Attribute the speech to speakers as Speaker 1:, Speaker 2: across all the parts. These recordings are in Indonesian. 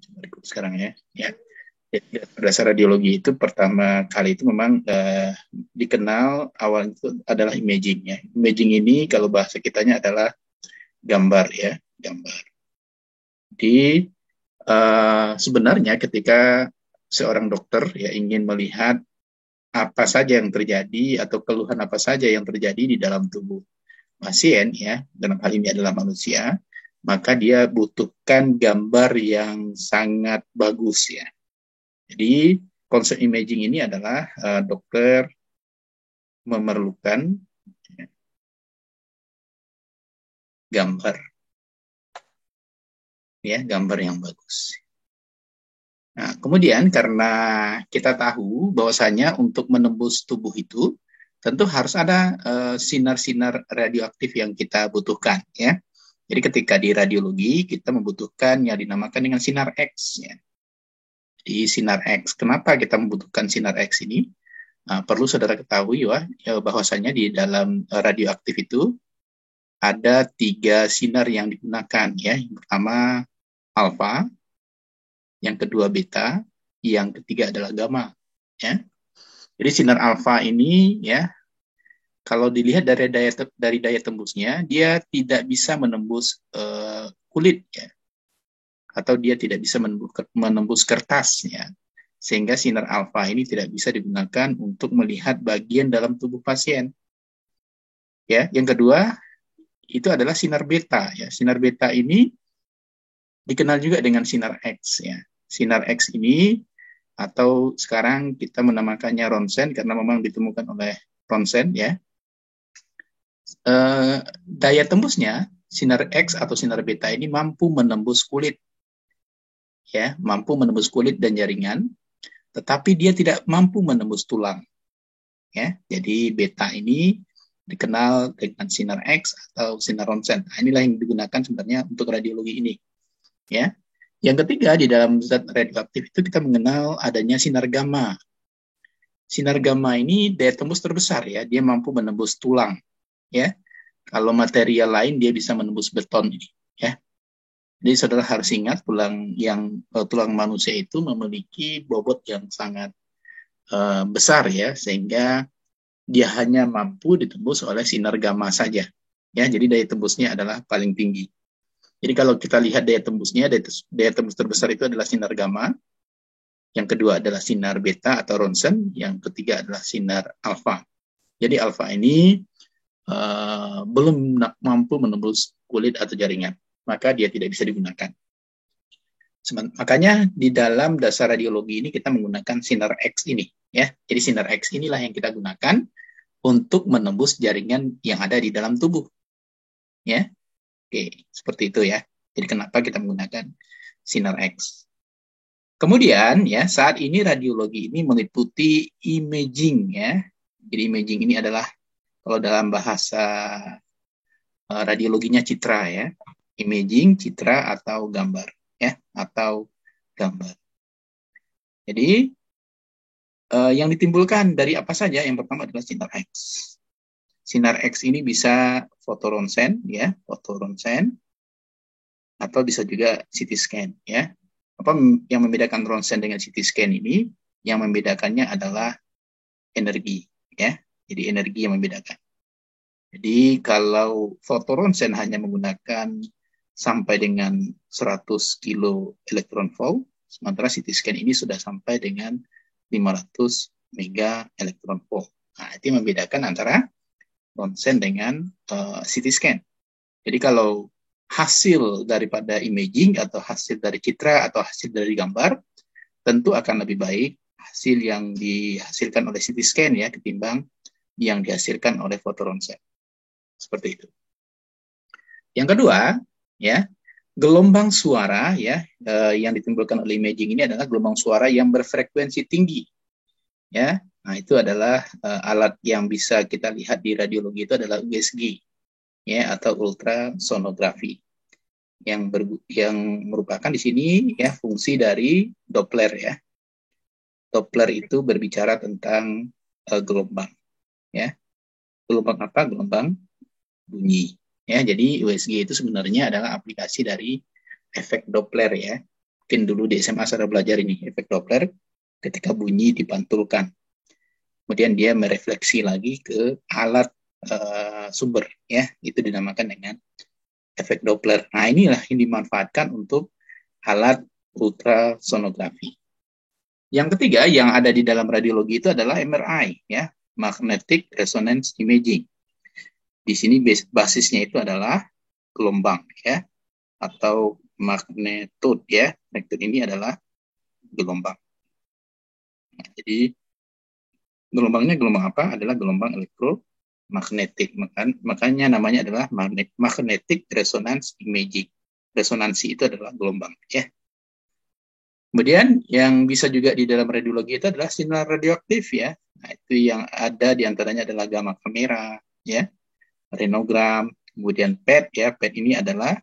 Speaker 1: Coba sekarang ya. Ya. Dasar radiologi itu pertama kali itu memang dikenal awal itu adalah imaging ya. Imaging ini kalau bahasa kitanya adalah gambar ya, gambar. Di sebenarnya ketika seorang dokter ya ingin melihat apa saja yang terjadi atau keluhan apa saja yang terjadi di dalam tubuh pasien ya, dalam hal ini adalah manusia, maka dia butuhkan gambar yang sangat bagus ya. Jadi konsep imaging ini adalah dokter memerlukan gambar ya, gambar yang bagus. Nah, kemudian karena kita tahu bahwasanya untuk menembus tubuh itu tentu harus ada sinar-sinar radioaktif yang kita butuhkan ya. Jadi ketika di radiologi kita membutuhkan yang dinamakan dengan sinar X ya. Di sinar X, kenapa kita membutuhkan sinar X ini? Perlu saudara ketahui ya bahwasanya di dalam radioaktif itu ada 3 sinar yang digunakan ya. Yang pertama alfa, yang kedua beta, yang ketiga adalah gamma ya. Jadi sinar alfa ini ya kalau dilihat dari daya tembusnya dia tidak bisa menembus kulit ya atau dia tidak bisa menembus kertas ya. Sehingga sinar alfa ini tidak bisa digunakan untuk melihat bagian dalam tubuh pasien. Ya, yang kedua itu adalah sinar beta ya. Sinar beta ini dikenal juga dengan sinar X ya. Sinar X ini atau sekarang kita menamakannya ronsen karena memang ditemukan oleh ronsen ya. Daya tembusnya sinar X atau sinar beta ini mampu menembus kulit ya, mampu menembus kulit dan jaringan, tetapi dia tidak mampu menembus tulang ya. Jadi beta ini dikenal dengan sinar X atau sinar ronsen. Nah, inilah yang digunakan sebenarnya untuk radiologi ini ya. Yang ketiga di dalam zat radioaktif itu kita mengenal adanya sinar gamma. Sinar gamma ini daya tembus terbesar ya, dia mampu menembus tulang ya. Kalau material lain dia bisa menembus beton ini ya. Jadi saudara harus ingat tulang manusia itu memiliki bobot yang sangat besar ya, sehingga dia hanya mampu ditembus oleh sinar gamma saja ya. Jadi daya tembusnya adalah paling tinggi. Jadi kalau kita lihat daya tembusnya, daya tembus terbesar itu adalah sinar gamma, yang kedua adalah sinar beta atau ronsen, yang ketiga adalah sinar alfa. Jadi alfa ini belum mampu menembus kulit atau jaringan, maka dia tidak bisa digunakan. Makanya di dalam dasar radiologi ini kita menggunakan sinar X ini ya. Jadi sinar X inilah yang kita gunakan untuk menembus jaringan yang ada di dalam tubuh ya. Oke, seperti itu ya. Jadi kenapa kita menggunakan sinar X? Kemudian ya, saat ini radiologi ini meliputi imaging ya. Jadi imaging ini adalah kalau dalam bahasa radiologinya citra ya. Imaging, citra atau gambar ya, atau gambar. Jadi yang ditimbulkan dari apa saja? Yang pertama adalah sinar X. Sinar X ini bisa fotoronsen ya, fotoronsen atau bisa juga CT scan ya. Apa yang membedakan ronsen dengan CT scan ini? Yang membedakannya adalah energi ya. Jadi energi yang membedakan. Jadi kalau fotoronsen hanya menggunakan sampai dengan 100 kilo elektron volt, sementara CT scan ini sudah sampai dengan 500 mega elektron volt. Nah, itu membedakan antara ronsen dengan CT scan. Jadi kalau hasil daripada imaging atau hasil dari citra atau hasil dari gambar, tentu akan lebih baik hasil yang dihasilkan oleh CT scan ya ketimbang yang dihasilkan oleh fotoronsen. Seperti itu. Yang kedua, ya, gelombang suara ya yang ditimbulkan oleh imaging ini adalah gelombang suara yang berfrekuensi tinggi. Ya. Nah, itu adalah alat yang bisa kita lihat di radiologi itu adalah USG ya atau ultrasonografi. Yang merupakan di sini ya fungsi dari Doppler ya. Doppler itu berbicara tentang gelombang ya. Gelombang apa? Gelombang bunyi. Ya, jadi USG itu sebenarnya adalah aplikasi dari efek Doppler ya. Mungkin dulu di SMA sudah belajar ini, efek Doppler ketika bunyi dipantulkan. Kemudian dia merefleksi lagi ke alat sumber, ya, itu dinamakan dengan efek Doppler. Nah, inilah yang dimanfaatkan untuk alat ultrasonografi. Yang ketiga yang ada di dalam radiologi itu adalah MRI, ya, Magnetic Resonance Imaging. Di sini basisnya itu adalah gelombang, ya, atau magnitude, ya. Magnitude ini adalah gelombang. Nah, jadi gelombangnya gelombang apa? Adalah gelombang elektromagnetik. Makanya namanya adalah Magnetic Resonance Imaging. Resonansi itu adalah gelombang, ya. Kemudian yang bisa juga di dalam radiologi itu adalah sinar radioaktif, ya. Nah, itu yang ada diantaranya adalah gamma kamera, ya, renogram, kemudian PET, ya. PET ini adalah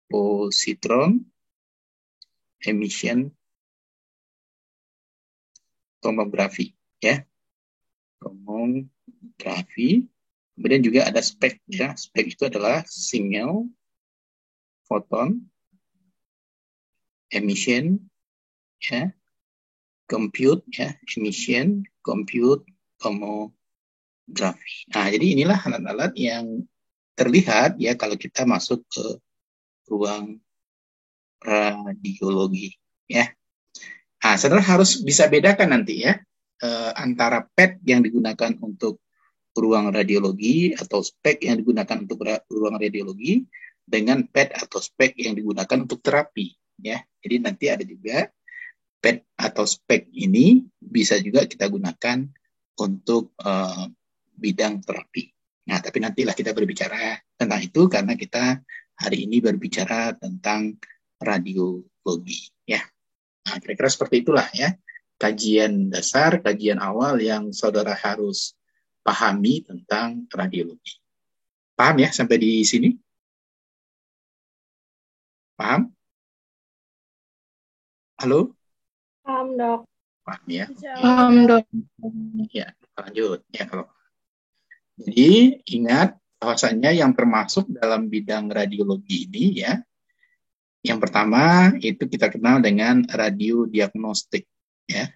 Speaker 1: positron emission tomografi, ya. Tomografi. Kemudian juga ada SPEC, ya. SPEC itu adalah signal photon emission, ya, compute, ya, emission, compute, tomografi. Nah, jadi inilah alat-alat yang terlihat, ya, kalau kita masuk ke ruang radiologi, ya. Nah, saudara harus bisa bedakan nanti, ya, antara PET yang digunakan untuk ruang radiologi atau spek yang digunakan untuk ruang radiologi dengan PET atau spek yang digunakan untuk terapi, ya. Jadi nanti ada juga PET atau spek ini bisa juga kita gunakan untuk bidang terapi. Nah, tapi nantilah kita berbicara tentang itu karena kita hari ini berbicara tentang radiologi, ya. Nah, kira-kira seperti itulah, ya, kajian dasar, kajian awal yang saudara harus pahami tentang radiologi. Paham, ya, sampai di sini? Paham? Halo?
Speaker 2: Paham, Dok.
Speaker 1: Paham, ya?
Speaker 2: Paham, Dok.
Speaker 1: Ya, lanjut. Ya, kalau jadi ingat bahwasanya yang termasuk dalam bidang radiologi ini, ya, yang pertama itu kita kenal dengan radiodiagnostik, ya.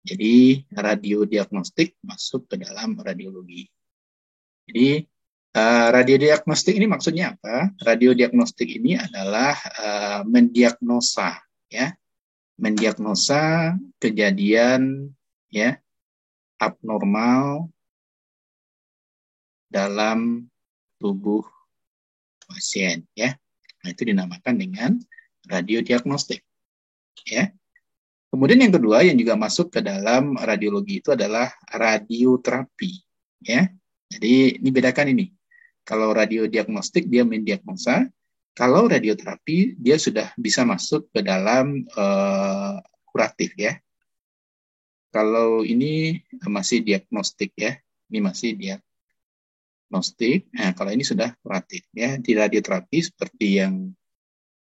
Speaker 1: Jadi radiodiagnostik masuk ke dalam radiologi. Jadi radiodiagnostik ini maksudnya apa? Radiodiagnostik ini adalah mendiagnosa, ya, mendiagnosa kejadian, ya, abnormal dalam tubuh pasien, ya. Nah, itu dinamakan dengan radiodiagnostik, ya. Kemudian yang kedua yang juga masuk ke dalam radiologi itu adalah radioterapi, ya. Jadi ini bedakan ini. Kalau radiodiagnostik dia mendiagnosa, kalau radioterapi dia sudah bisa masuk ke dalam kuratif, ya. Kalau ini masih diagnostik, ya. Ini masih diagnostik. Nah, kalau ini sudah kuratif, ya. Di radioterapi seperti yang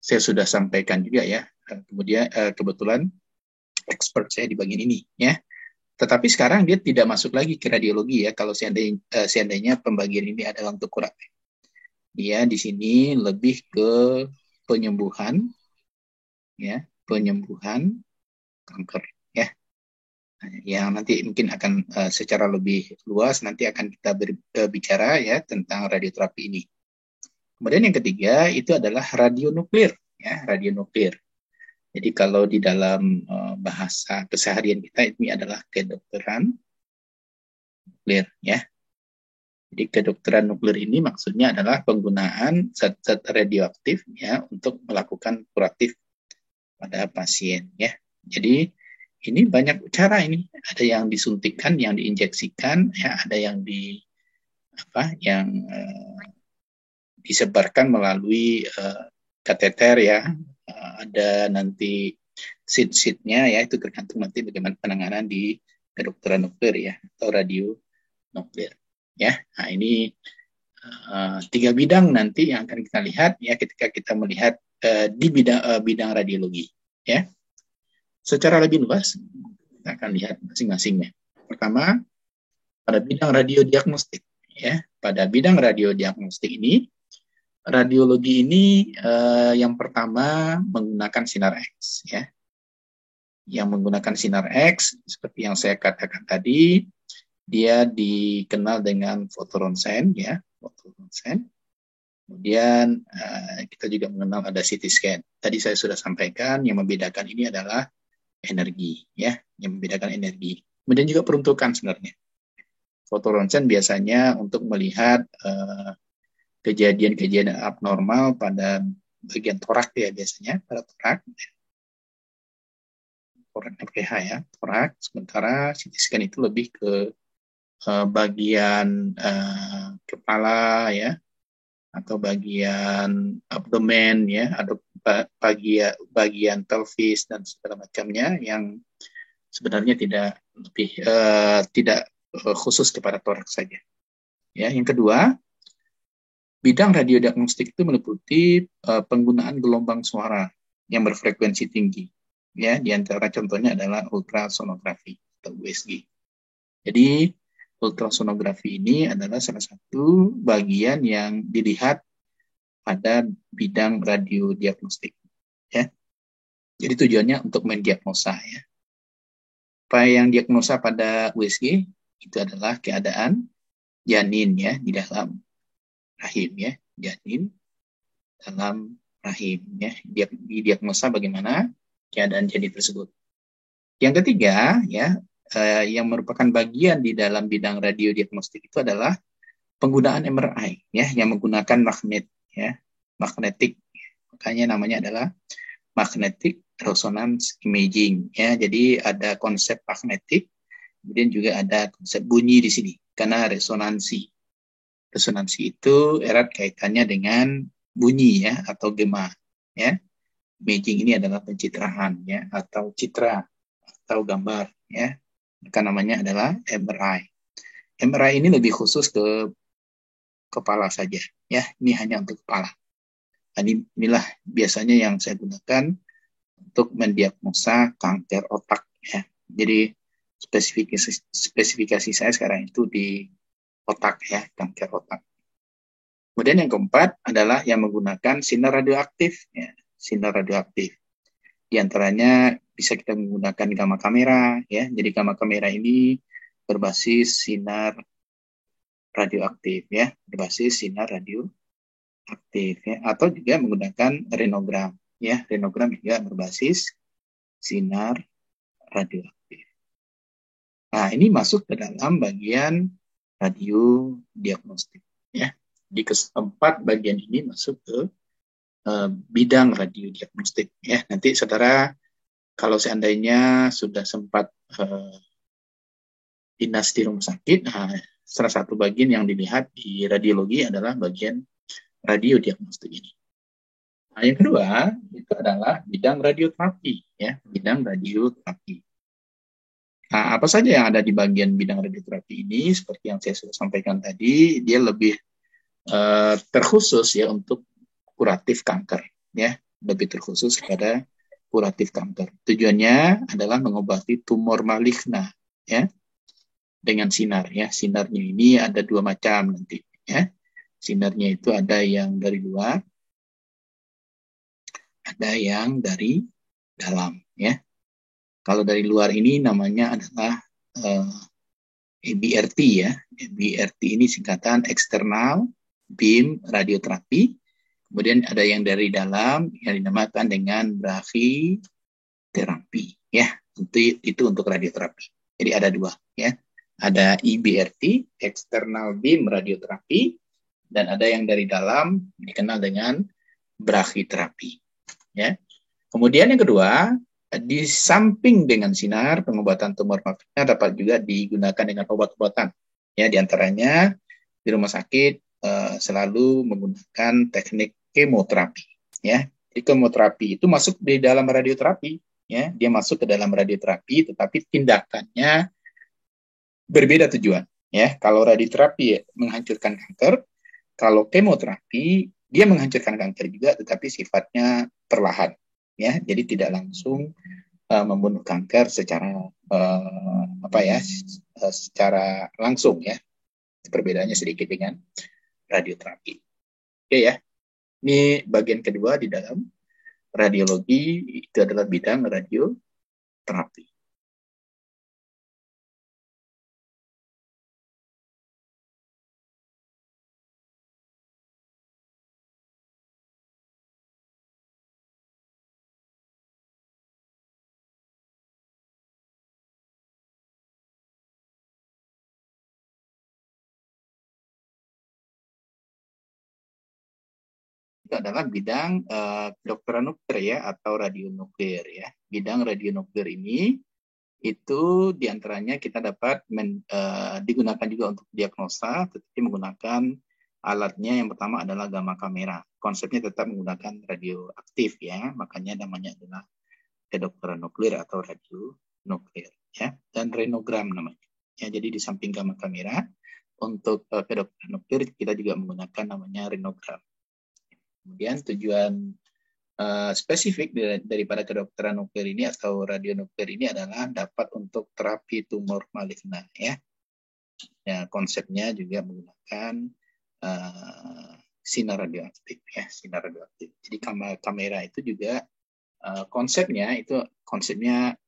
Speaker 1: saya sudah sampaikan juga, ya. Kemudian kebetulan expert saya di bagian ini, ya. Tetapi sekarang dia tidak masuk lagi ke radiologi, ya. Kalau seandainya pembagian ini adalah untuk kuratif. Dia di sini lebih ke penyembuhan, ya, penyembuhan kanker, ya. Yang nanti mungkin akan secara lebih luas nanti akan kita berbicara, ya, tentang radioterapi ini. Kemudian yang ketiga itu adalah radionuklir, ya, radionuklir. Jadi kalau di dalam bahasa keseharian kita ini adalah kedokteran nuklir, ya. Jadi kedokteran nuklir ini maksudnya adalah penggunaan zat-zat radioaktif, ya, untuk melakukan kuratif pada pasien, ya. Jadi ini banyak cara ini. Ada yang disuntikkan, yang diinjeksikan, ya, ada yang disebarkan melalui kateter, ya. Ada nanti seat-nya, ya, itu tergantung nanti bagaimana penanganan di kedokteran nuklir, ya, atau radionuklir, ya. Nah, ini 3 bidang nanti yang akan kita lihat, ya, ketika kita melihat di bidang radiologi, ya. Secara lebih luas kita akan lihat masing-masingnya. Pertama, pada bidang radiodiagnostik, ya. Pada bidang radiodiagnostik ini radiologi ini yang pertama menggunakan sinar X, ya. Yang menggunakan sinar X, seperti yang saya katakan tadi, dia dikenal dengan fotoronsen, ya, fotoronsen. Kemudian kita juga mengenal ada CT scan. Tadi saya sudah sampaikan yang membedakan ini adalah energi, ya, yang membedakan energi. Kemudian juga peruntukan sebenarnya. Fotoronsen biasanya untuk melihat kejadian-kejadian abnormal pada bagian torak, ya, biasanya pada torak FPH, ya, torak. Sementara CT scan itu lebih ke bagian kepala, ya, atau bagian abdomen, ya, atau bagian pelvis dan segala macamnya yang sebenarnya tidak khusus kepada toraks saja. Ya, yang kedua, bidang radiodiagnostik itu meliputi penggunaan gelombang suara yang berfrekuensi tinggi. Ya, di antara contohnya adalah ultrasonografi atau USG. Jadi ultrasonografi ini adalah salah satu bagian yang dilihat pada bidang radiodiagnostik, ya. Jadi tujuannya untuk mendiagnosa, ya. Apa yang diagnosa pada USG itu adalah keadaan janin, ya, di dalam rahim, ya, janin dalam rahim, ya. Didiagnosa bagaimana keadaan janin tersebut. Yang ketiga, ya, yang merupakan bagian di dalam bidang radiodiagnostik itu adalah penggunaan MRI, ya, yang menggunakan magnet, ya, magnetik. Makanya namanya adalah magnetic resonance imaging, ya. Jadi ada konsep magnetik, kemudian juga ada konsep bunyi di sini karena resonansi. Resonansi itu erat kaitannya dengan bunyi, ya, atau gema, ya. Imaging ini adalah pencitraan, ya, atau citra atau gambar, ya. Maka namanya adalah MRI. MRI ini lebih khusus ke kepala saja, ya. Ini hanya untuk kepala. Inilah biasanya yang saya gunakan untuk mendiagnosa kanker otak, ya. Jadi spesifikasi saya sekarang itu di otak, ya, kanker otak. Kemudian yang keempat adalah yang menggunakan sinar radioaktif, ya, sinar radioaktif. Di antaranya bisa kita menggunakan gamma kamera, ya. Jadi gamma kamera ini berbasis sinar radioaktif, ya, berbasis sinar radioaktif, ya, atau juga menggunakan renogram, ya. Renogram juga berbasis sinar radioaktif. Nah, ini masuk ke dalam bagian radiodiagnostik, ya. Di keempat bagian ini masuk ke bidang radiodiagnostik, ya. Nanti saudara kalau seandainya sudah sempat dinas di rumah sakit, nah, salah satu bagian yang dilihat di radiologi adalah bagian radiodiagnostik ini. Nah, yang kedua itu adalah bidang radioterapi, ya, bidang radioterapi. Nah, apa saja yang ada di bagian bidang radioterapi ini? Seperti yang saya sudah sampaikan tadi, dia lebih terkhusus, ya, untuk kuratif kanker, ya, lebih terkhusus pada kuratif kanker. Tujuannya adalah mengobati tumor maligna, ya, dengan sinar, ya. Sinarnya ini ada dua macam nanti, ya. Sinarnya itu ada yang dari luar, ada yang dari dalam, ya. Kalau dari luar ini namanya adalah EBRT, ya. EBRT ini singkatan eksternal beam radioterapi. Kemudian ada yang dari dalam yang dinamakan dengan brachytherapy, ya. Itu untuk radioterapi. Jadi ada dua, ya. Ada EBRT, external beam radioterapi, dan ada yang dari dalam dikenal dengan brachytherapy, ya. Kemudian yang kedua, di samping dengan sinar, pengobatan tumor maligna dapat juga digunakan dengan obat-obatan, ya. Di antaranya di rumah sakit selalu menggunakan teknik kemoterapi, ya. Jadi kemoterapi itu masuk di dalam radioterapi, ya. Dia masuk ke dalam radioterapi, tetapi tindakannya berbeda tujuan, ya. Kalau radioterapi menghancurkan kanker, kalau kemoterapi dia menghancurkan kanker juga, tetapi sifatnya perlahan, ya. Jadi tidak langsung membunuh kanker secara secara langsung, ya. Perbedaannya sedikit dengan radioterapi. Oke, ya. Ini bagian kedua di dalam radiologi, itu adalah bidang radioterapi. Itu adalah bidang kedokteran nuklir ya, atau radionuklir ya. Bidang radionuklir ini itu diantaranya kita dapat digunakan juga untuk diagnosa, tetapi menggunakan alatnya yang pertama adalah gamma kamera. Konsepnya tetap menggunakan radioaktif ya, makanya namanya adalah kedokteran nuklir atau radionuklir ya, dan renogram namanya. Ya, jadi di samping gamma kamera untuk kedokteran nuklir kita juga menggunakan namanya renogram. Kemudian tujuan spesifik daripada kedokteran nuklir ini atau radionuklir ini adalah dapat untuk terapi tumor maligna ya. Ya, konsepnya juga menggunakan sinar radioaktif ya, sinar radioaktif. Jadi kamera itu juga konsepnya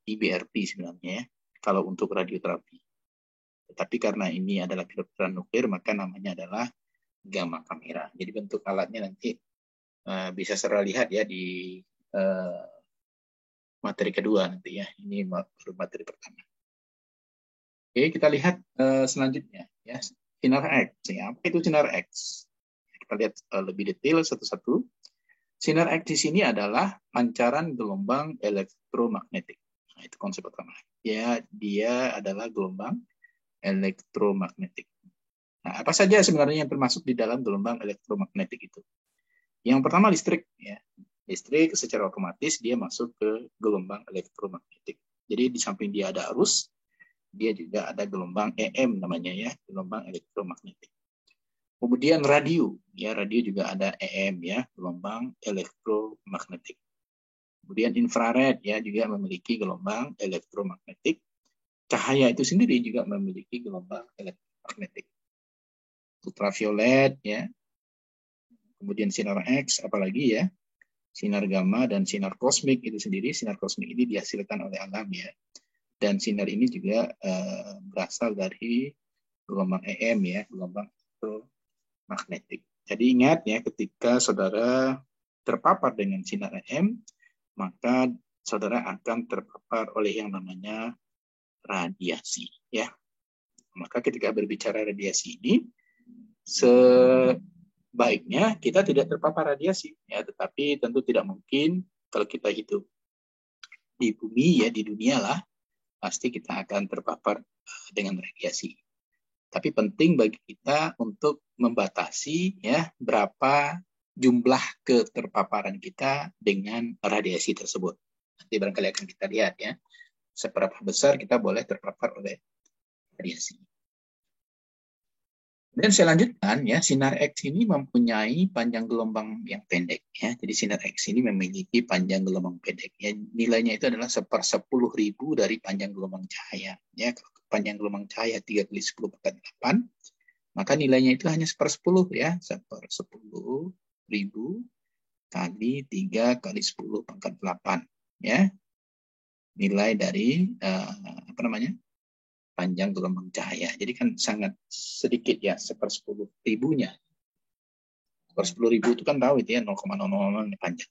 Speaker 1: IBRP sebenarnya ya, kalau untuk radioterapi. Tetapi karena ini adalah kedokteran nuklir maka namanya adalah gamma kamera. Jadi bentuk alatnya nanti bisa saudara lihat ya di materi kedua nanti ya. Ini baru materi pertama. Oke, kita lihat selanjutnya ya, sinar X. Ya, apa itu sinar X? Kita lihat lebih detail satu-satu. Sinar X di sini adalah pancaran gelombang elektromagnetik. Nah, itu konsep pertama. Ya, dia adalah gelombang elektromagnetik. Nah, apa saja sebenarnya yang termasuk di dalam gelombang elektromagnetik itu? Yang pertama listrik ya. Listrik secara otomatis dia masuk ke gelombang elektromagnetik. Jadi di samping dia ada arus, dia juga ada gelombang EM namanya ya, gelombang elektromagnetik. Kemudian radio, ya radio juga ada EM ya, gelombang elektromagnetik. Kemudian infrared ya juga memiliki gelombang elektromagnetik. Cahaya itu sendiri juga memiliki gelombang elektromagnetik. Ultraviolet ya. Kemudian sinar X apalagi ya. Sinar gamma dan sinar kosmik itu sendiri, sinar kosmik ini dihasilkan oleh alam ya. Dan sinar ini juga berasal dari gelombang EM ya, gelombang elektromagnetik. Jadi ingat ya, ketika saudara terpapar dengan sinar EM, maka saudara akan terpapar oleh yang namanya radiasi ya. Maka ketika berbicara radiasi ini, baiknya kita tidak terpapar radiasi ya, tetapi tentu tidak mungkin kalau kita hidup di bumi ya, di dunia lah, pasti kita akan terpapar dengan radiasi. Tapi penting bagi kita untuk membatasi ya berapa jumlah keterpaparan kita dengan radiasi tersebut. Nanti barangkali akan kita lihat ya, seberapa besar kita boleh terpapar oleh radiasi. Dan saya lanjutkan ya, sinar X ini mempunyai panjang gelombang yang pendek ya. Jadi sinar X ini memiliki panjang gelombang pendek ya. Nilainya itu adalah 1/10.000 dari panjang gelombang cahaya ya. Kalau panjang gelombang cahaya 3 × 10⁸, maka nilainya itu hanya 1/10 ya. 1/10.000 kali 3 × 10⁸ ya. Nilai dari panjang gelombang cahaya. Jadi kan sangat sedikit ya, 1/10.000-nya. 1/10.000 itu kan tahu itu ya, 0,00 panjang.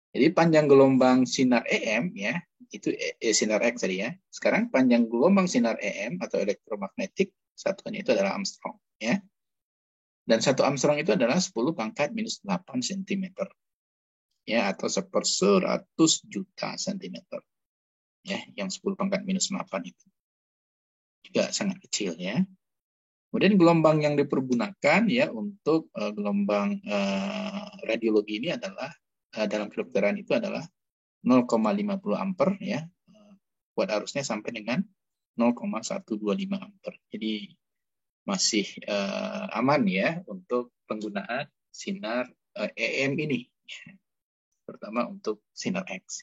Speaker 1: Jadi panjang gelombang sinar EM ya, itu sinar X tadi ya. Sekarang panjang gelombang sinar EM atau elektromagnetik, satuannya itu adalah Armstrong ya. Dan 1 Armstrong itu adalah 10⁻⁸ cm. Ya, atau 1/100 juta cm. Ya, yang 10⁻⁸ itu juga sangat kecil ya. Kemudian gelombang yang dipergunakan ya untuk gelombang radiologi ini adalah dalam kedokteran itu adalah 0,50 ampere ya. Kuat arusnya sampai dengan 0,125 ampere. Jadi masih aman ya untuk penggunaan sinar EM ini. Terutama untuk sinar X.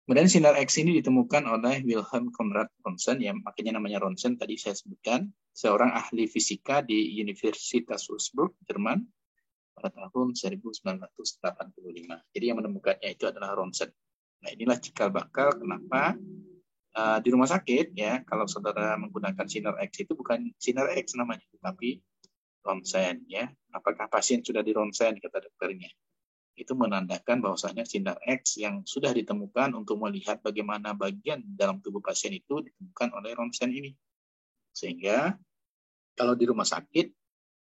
Speaker 1: Kemudian sinar X ini ditemukan oleh Wilhelm Conrad Rontgen, yang makanya namanya Rontgen tadi saya sebutkan, seorang ahli fisika di Universitas Würzburg, Jerman, pada tahun 1985. Jadi yang menemukannya itu adalah ronsen. Nah, inilah cikal bakal kenapa di rumah sakit ya, kalau saudara menggunakan sinar X itu bukan sinar X namanya, tapi ronsen ya. Apakah pasien sudah di ronsen kata dokternya? Itu menandakan bahwasanya sinar X yang sudah ditemukan untuk melihat bagaimana bagian dalam tubuh pasien itu ditemukan oleh ronsen ini. Sehingga kalau di rumah sakit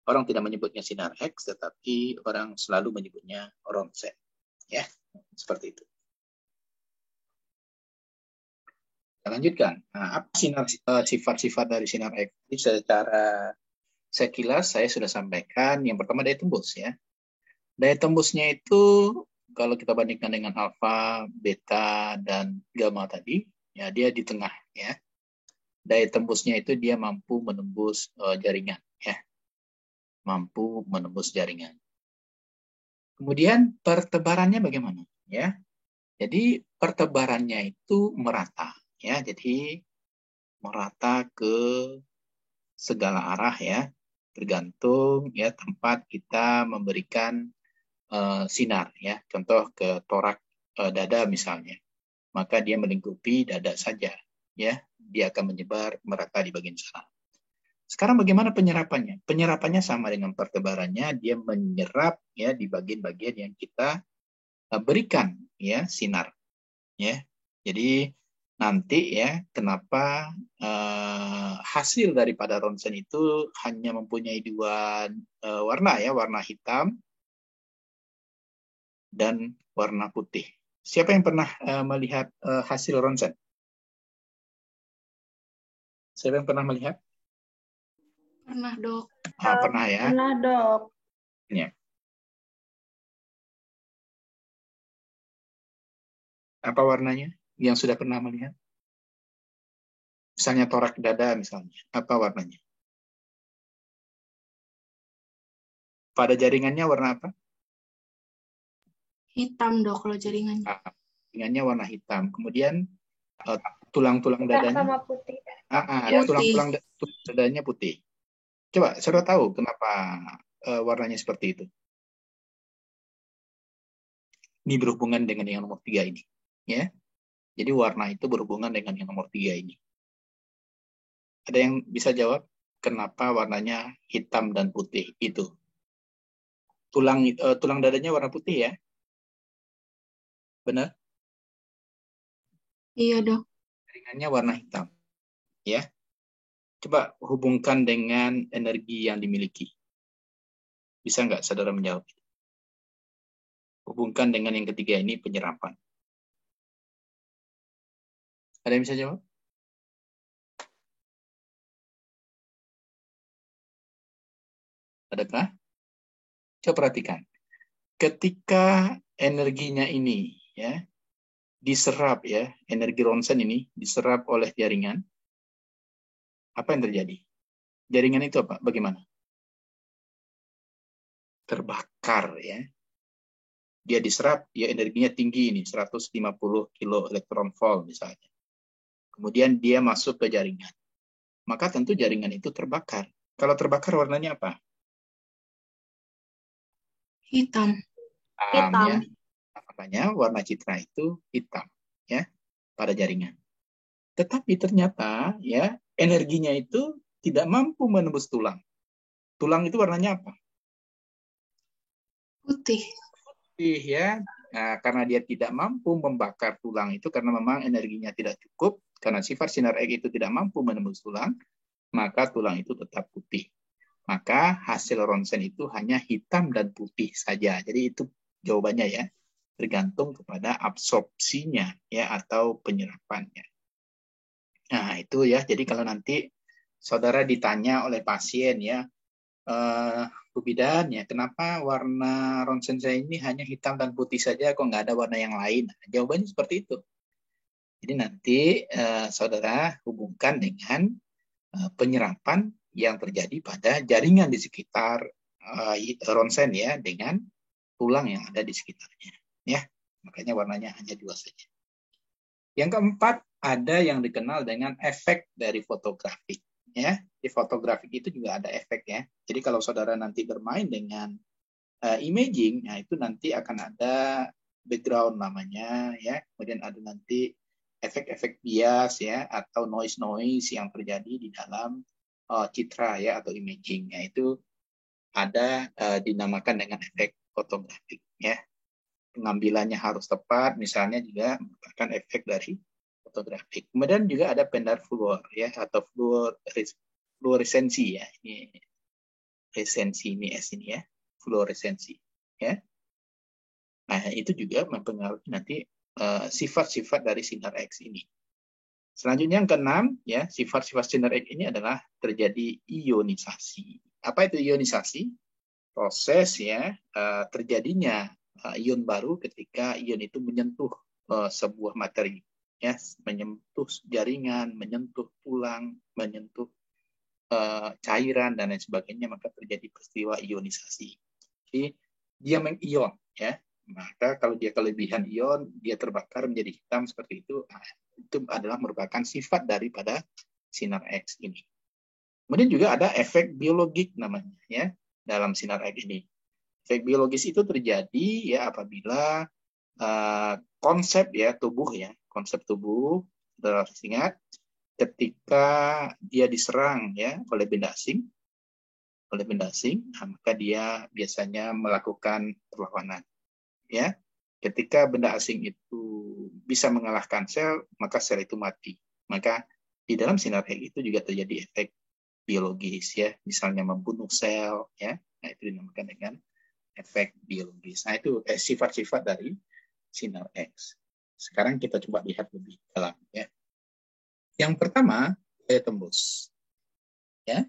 Speaker 1: orang tidak menyebutnya sinar X, tetapi orang selalu menyebutnya ronsen. Ya, seperti itu. Kita lanjutkan. Nah, apa sifat-sifat dari sinar X? Jadi secara sekilas saya sudah sampaikan. Yang pertama daya tembus ya. Daya tembusnya itu kalau kita bandingkan dengan alfa, beta, dan gamma tadi, ya dia di tengah ya. Daya tembusnya itu dia mampu menembus jaringan ya. Mampu menembus jaringan. Kemudian pertebarannya bagaimana ya? Jadi pertebarannya itu merata ya. Jadi merata ke segala arah ya. Tergantung ya tempat kita memberikan sinar ya. Contoh ke torak dada misalnya. Maka dia melingkupi dada saja ya. Dia akan menyebar merata di bagian sana. Sekarang bagaimana penyerapannya? Penyerapannya sama dengan pertebarannya, dia menyerap ya di bagian-bagian yang kita berikan ya sinar ya. Jadi nanti ya kenapa hasil daripada ronsen itu hanya mempunyai dua warna ya, warna hitam dan warna putih. Siapa yang pernah melihat hasil ronsen? Siapa yang pernah melihat?
Speaker 2: Pernah, Dok.
Speaker 1: Pernah ya.
Speaker 2: Pernah, Dok.
Speaker 1: Ya. Apa warnanya? Yang sudah pernah melihat? Misalnya torak dada misalnya. Apa warnanya? Pada jaringannya warna apa?
Speaker 2: Hitam, Dok, kalau jaringannya.
Speaker 1: Jaringannya warna hitam. Kemudian tulang-tulang dadanya?
Speaker 2: Sama putih.
Speaker 1: Ya, tulang-tulang dadanya putih. Coba, saudara tahu kenapa warnanya seperti itu? Ini berhubungan dengan yang nomor 3 ini. Ya. Jadi warna itu berhubungan dengan yang nomor 3 ini. Ada yang bisa jawab kenapa warnanya hitam dan putih itu? Tulang dadanya warna putih ya? Benar?
Speaker 2: Iya, Dok.
Speaker 1: Jaringannya warna hitam. Ya. Coba hubungkan dengan energi yang dimiliki. Bisa nggak saudara menjawab? Hubungkan dengan yang ketiga ini, penyerapan. Ada yang bisa jawab? Adakah? Coba perhatikan. Ketika energinya ini ya diserap ya, energi ronsen ini diserap oleh jaringan, apa yang terjadi? Jaringan itu apa? Bagaimana? Terbakar ya. Dia diserap, ya energinya tinggi ini, 150 kilo elektron volt misalnya. Kemudian dia masuk ke jaringan. Maka tentu jaringan itu terbakar. Kalau terbakar warnanya apa?
Speaker 2: Hitam.
Speaker 1: Ya. Makanya warna citra itu hitam ya pada jaringan. Tetapi ternyata ya energinya itu tidak mampu menembus tulang. Tulang itu warnanya apa?
Speaker 2: Putih.
Speaker 1: Putih ya. Nah, karena dia tidak mampu membakar tulang itu karena memang energinya tidak cukup, karena sifat sinar X itu tidak mampu menembus tulang, maka tulang itu tetap putih. Maka hasil ronsen itu hanya hitam dan putih saja. Jadi itu jawabannya ya. Tergantung kepada absorpsinya ya atau penyerapannya. Nah, itu ya. Jadi kalau nanti saudara ditanya oleh pasien ya, Bu Bidan ya, kenapa warna ronsen saya ini hanya hitam dan putih saja, kok nggak ada warna yang lain? Nah, jawabannya seperti itu. Jadi nanti saudara hubungkan dengan penyerapan yang terjadi pada jaringan di sekitar ronsen ya dengan tulang yang ada di sekitarnya. Ya, makanya warnanya hanya dua saja. Yang keempat, ada yang dikenal dengan efek dari fotografi. Ya, di fotografi itu juga ada efek ya. Jadi kalau saudara nanti bermain dengan imaging, nah itu nanti akan ada background namanya ya, kemudian ada nanti efek-efek bias ya atau noise yang terjadi di dalam citra ya atau imaging. Ya, itu ada dinamakan dengan efek fotografik ya. Pengambilannya harus tepat, misalnya juga merupakan efek dari fotografik. Kemudian juga ada pendar fluor ya atau fluoresensi ya. Ini resensi ini S ini ya, fluoresensi ya. Nah, itu juga mempengaruhi nanti sifat-sifat dari sinar X ini. Selanjutnya yang keenam ya, sifat-sifat sinar X ini adalah terjadi ionisasi. Apa itu ionisasi? Proses ya terjadinya ion baru ketika ion itu menyentuh sebuah materi ya, menyentuh jaringan, menyentuh tulang, menyentuh cairan dan lain sebagainya, maka terjadi peristiwa ionisasi. Jadi dia mengion ya. Maka kalau dia kelebihan ion, dia terbakar menjadi hitam seperti itu. Nah, itu adalah merupakan sifat daripada sinar X ini. Kemudian juga ada efek biologik namanya ya dalam sinar X ini. Efek biologis itu terjadi ya apabila konsep ya tubuh ya, konsep tubuh harus ingat ketika dia diserang ya oleh benda asing, maka dia biasanya melakukan perlawanan. Ya, ketika benda asing itu bisa mengalahkan sel, maka sel itu mati. Maka di dalam sinar X itu juga terjadi efek biologis ya, misalnya membunuh sel ya. Nah, itu dinamakan dengan efek biologis. Nah, itu sifat-sifat dari sinar X. Sekarang kita coba lihat lebih dalam ya. Yang pertama, daya tembus. Ya.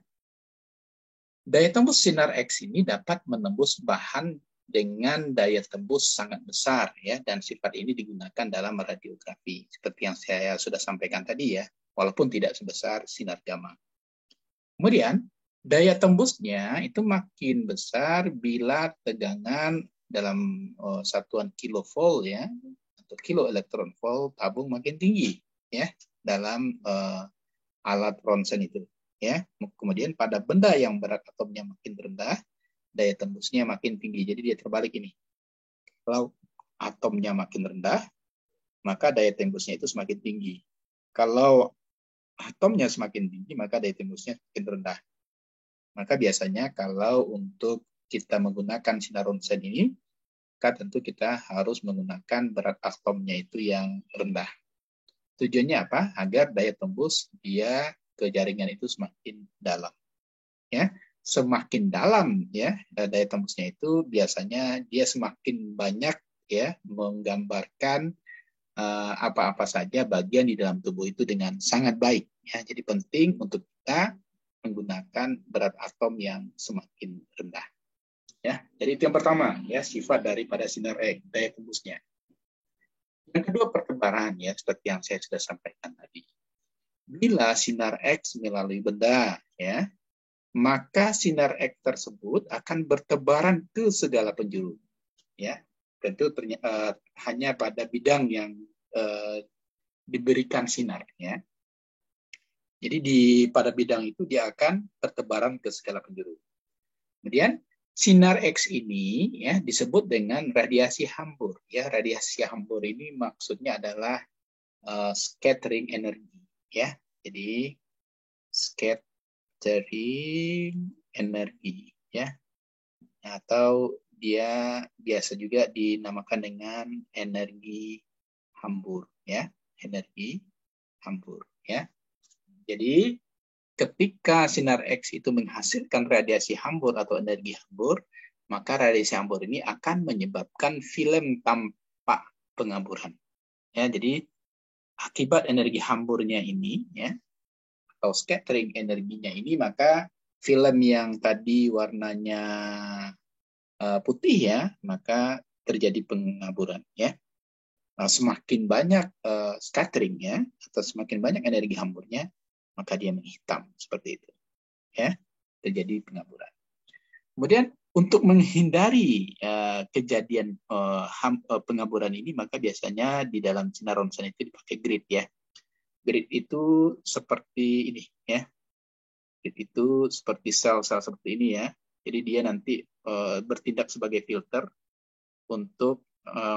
Speaker 1: Daya tembus sinar X ini dapat menembus bahan dengan daya tembus sangat besar ya, dan sifat ini digunakan dalam radiografi seperti yang saya sudah sampaikan tadi ya, walaupun tidak sebesar sinar gamma. Kemudian daya tembusnya itu makin besar bila tegangan dalam satuan kilovolt ya atau kilo elektron volt tabung makin tinggi ya dalam alat ronsen itu ya. Kemudian pada benda yang berat atomnya makin rendah, daya tembusnya makin tinggi. Jadi dia terbalik ini. Kalau atomnya makin rendah, maka daya tembusnya itu semakin tinggi. Kalau atomnya semakin tinggi, maka daya tembusnya semakin rendah. Maka biasanya kalau untuk kita menggunakan sinar ronsen ini, maka tentu kita harus menggunakan berat atomnya itu yang rendah. Tujuannya apa? Agar daya tembus dia ke jaringan itu semakin dalam. Ya, semakin dalam ya daya tembusnya itu biasanya dia semakin banyak ya menggambarkan apa-apa saja bagian di dalam tubuh itu dengan sangat baik ya. Jadi penting untuk kita menggunakan berat atom yang semakin rendah. Ya, jadi itu yang pertama ya, sifat daripada sinar X, daya tembusnya. Yang kedua, pertebaran ya, seperti yang saya sudah sampaikan tadi. Bila sinar X melalui benda ya, maka sinar X tersebut akan bertebaran ke segala penjuru ya. Tentu hanya pada bidang yang diberikan sinar ya. Jadi pada bidang itu dia akan bertebaran ke segala penjuru. Kemudian sinar X ini ya disebut dengan radiasi hambur ya. Radiasi hambur ini maksudnya adalah scattering energi ya. Jadi scattering energi ya, atau dia biasa juga dinamakan dengan energi hambur ya, energi hambur ya. Jadi ketika sinar X itu menghasilkan radiasi hambur atau energi hambur, maka radiasi hambur ini akan menyebabkan film tanpa pengamburan ya. Jadi akibat energi hamburnya ini ya, atau scattering energinya ini, maka film yang tadi warnanya putih ya, maka terjadi pengaburan ya. Nah, semakin banyak scattering ya, atau semakin banyak energi hamburnya, maka dia menghitam seperti itu ya, terjadi pengaburan. Kemudian untuk menghindari kejadian pengaburan ini, maka biasanya di dalam sinar ronsen itu dipakai grid ya. Grid itu seperti ini ya. Grid itu seperti sel-sel seperti ini ya. Jadi dia nanti bertindak sebagai filter untuk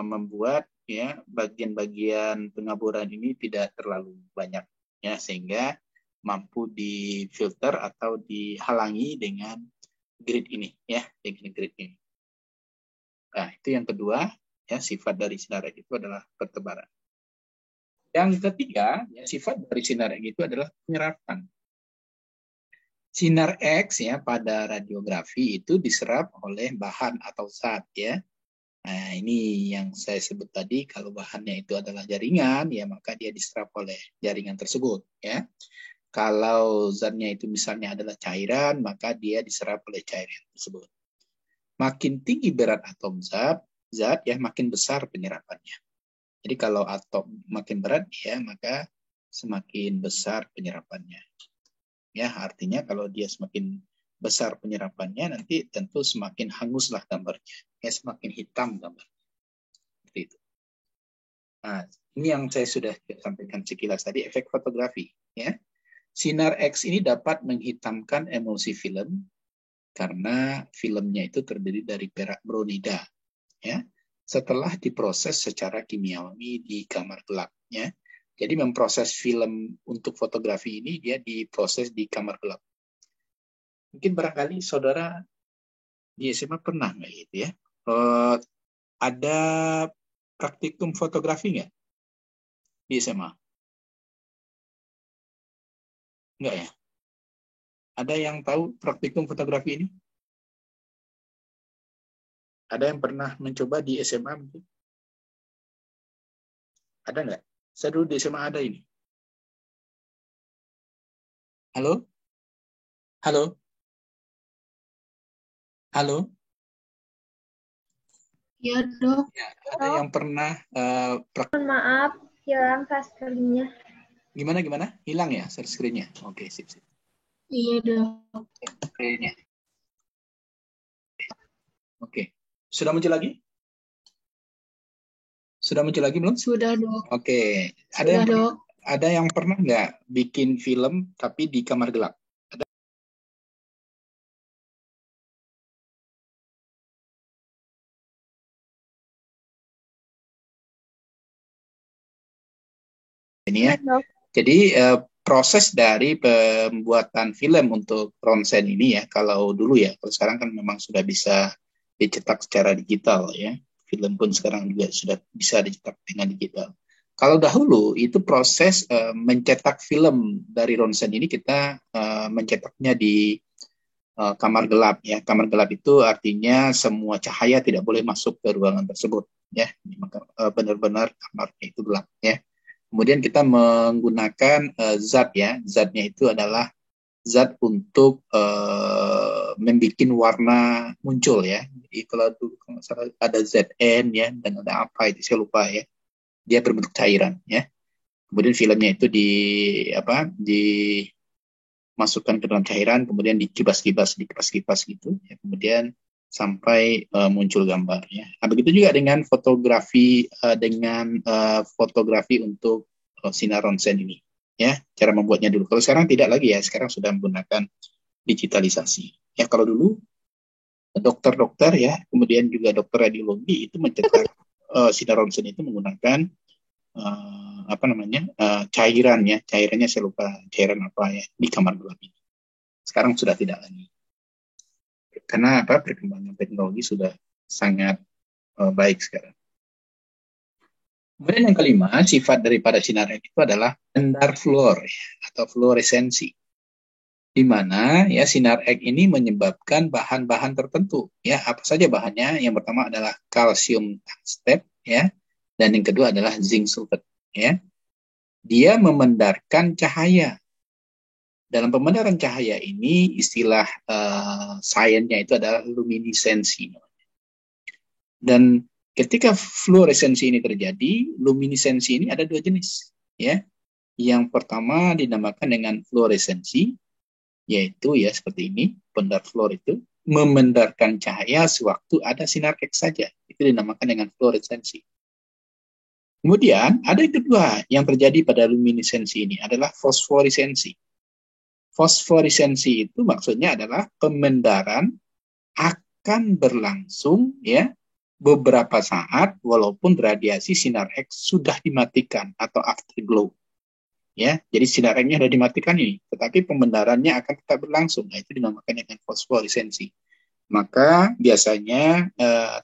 Speaker 1: membuat ya bagian-bagian pengaburan ini tidak terlalu banyak ya, sehingga mampu difilter atau dihalangi dengan grid ini ya, dengan grid ini. Nah, itu yang kedua ya, sifat dari sinar X itu adalah pertebaran. Yang ketiga, ya, sifat dari sinar X itu adalah penyerapan. Sinar X ya pada radiografi itu diserap oleh bahan atau zat ya. Nah, ini yang saya sebut tadi, kalau bahannya itu adalah jaringan, ya maka dia diserap oleh jaringan tersebut. Ya. Kalau zatnya itu misalnya adalah cairan, maka dia diserap oleh cairan tersebut. Makin tinggi berat atom zat ya makin besar penyerapannya. Jadi kalau atom makin berat, ya maka semakin besar penyerapannya. Ya, artinya kalau dia semakin besar penyerapannya, nanti tentu semakin hanguslah gambarnya. Ya, semakin hitam gambarnya. Seperti itu. Nah, ini yang saya sudah sampaikan sekilas tadi, efek fotografi. Ya. Sinar X ini dapat menghitamkan emulsi film karena filmnya itu terdiri dari perak bronida. Ya. Setelah diproses secara kimiawi di kamar gelap. Ya. Jadi memproses film untuk fotografi ini dia diproses di kamar gelap. Mungkin barangkali saudara di SMA pernah nggak gitu ya? Ada praktikum fotografi nggak di SMA? Nggak ya? Ada yang tahu praktikum fotografi ini? Ada yang pernah mencoba di SMA mungkin? Ada nggak? Saya dulu di SMA ada ini. Halo? Halo? Halo?
Speaker 2: Iya, Dok.
Speaker 1: Ya, ada yang pernah
Speaker 3: Maaf, hilang screen-nya.
Speaker 1: Gimana? Hilang ya share screen-nya? Oke, sip.
Speaker 2: Iya, Dok.
Speaker 1: Oke. Sudah muncul lagi? Sudah muncul lagi belum?
Speaker 2: Sudah, Dok.
Speaker 1: Oke.
Speaker 2: Sudah, Dok.
Speaker 1: Ada yang pernah nggak bikin film tapi di kamar gelap? Ada? Ini ya. Jadi proses dari pembuatan film untuk ronsen ini ya, kalau dulu ya, kalau sekarang kan memang sudah bisa dicetak secara digital ya. Film pun sekarang juga sudah bisa dicetak dengan digital. Kalau dahulu itu proses mencetak film dari ronsen ini kita mencetaknya di kamar gelap ya. Kamar gelap itu artinya semua cahaya tidak boleh masuk ke ruangan tersebut ya. Maka benar-benar kamarnya itu gelap ya. Kemudian kita menggunakan zat ya. Zatnya itu adalah zat untuk membuat warna muncul ya. Jadi kalau dulu kalau ada ZN ya dan ada apa itu saya lupa ya. Dia berbentuk cairan ya. Kemudian filmnya itu dimasukkan ke dalam cairan, kemudian dikipas-kipas gitu ya. Kemudian sampai muncul gambar ya. Nah, begitu juga dengan fotografi fotografi untuk sinar ronsen ini ya, cara membuatnya dulu. Kalau sekarang tidak lagi ya, sekarang sudah menggunakan digitalisasi. Ya kalau dulu dokter-dokter ya, kemudian juga dokter radiologi itu mencetak sinar ronsen itu menggunakan cairan ya, cairannya saya lupa cairan apa ya di kamar gelap ini. Sekarang sudah tidak lagi. Karena perkembangan teknologi sudah sangat baik sekarang. Kemudian yang kelima, sifat daripada sinar X itu adalah pendar fluor atau fluoresensi. Di mana ya sinar X ini menyebabkan bahan-bahan tertentu. Ya, apa saja bahannya? Yang pertama adalah kalsium tungstate ya, dan yang kedua adalah zinc sulfate ya. Dia memendarkan cahaya. Dalam pemandaran cahaya ini istilah sainsnya itu adalah luminesensi. Dan ketika fluoresensi ini terjadi, luminesensi ini ada dua jenis, ya. Yang pertama dinamakan dengan fluoresensi, yaitu ya seperti ini, pendar fluor itu memendarkan cahaya sewaktu ada sinar X saja. Itu dinamakan dengan fluoresensi. Kemudian ada yang kedua yang terjadi pada luminesensi ini adalah fosforisensi. Fosforisensi itu maksudnya adalah pemendaran akan berlangsung ya beberapa saat walaupun radiasi sinar X sudah dimatikan atau afterglow. Ya, jadi sinar X-nya sudah dimatikan ini, tetapi pembenarannya akan tetap berlangsung. Nah, itu dinamakan dengan fosforisensi. Maka biasanya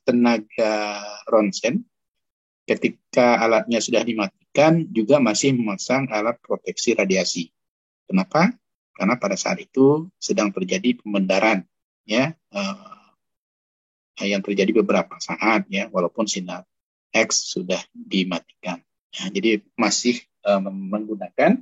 Speaker 1: tenaga ronsen ketika alatnya sudah dimatikan juga masih memasang alat proteksi radiasi. Kenapa? Karena pada saat itu sedang terjadi pembenaran, ya, yang terjadi beberapa saat, ya, walaupun sinar X sudah dimatikan. Nah, jadi masih menggunakan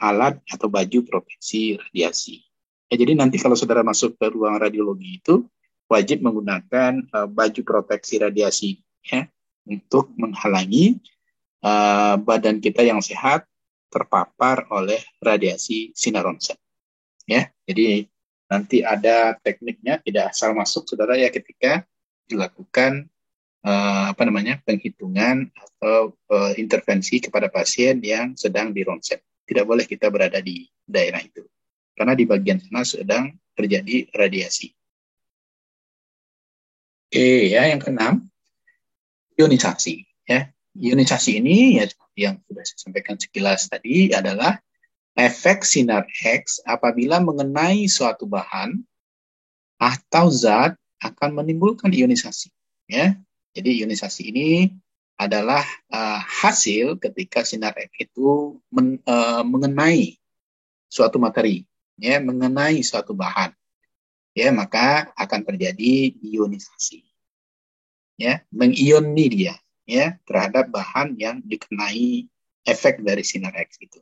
Speaker 1: alat atau baju proteksi radiasi. Ya, jadi nanti kalau saudara masuk ke ruang radiologi itu wajib menggunakan baju proteksi radiasi, ya, untuk menghalangi badan kita yang sehat terpapar oleh radiasi sinar ronsen. Ya, jadi nanti ada tekniknya, tidak asal masuk saudara ya ketika dilakukan penghitungan atau intervensi kepada pasien yang sedang di ronsen. Tidak boleh kita berada di daerah itu karena di bagian sana sedang terjadi radiasi. Oke, ya, yang keenam, ionisasi. Ya, ionisasi ini ya yang sudah saya sampaikan sekilas tadi adalah efek sinar X apabila mengenai suatu bahan atau zat akan menimbulkan ionisasi. Ya, jadi ionisasi ini adalah hasil ketika sinar X itu mengenai suatu materi, ya, mengenai suatu bahan, ya, maka akan terjadi ionisasi, ya, mengioni dia, ya, terhadap bahan yang dikenai efek dari sinar X itu.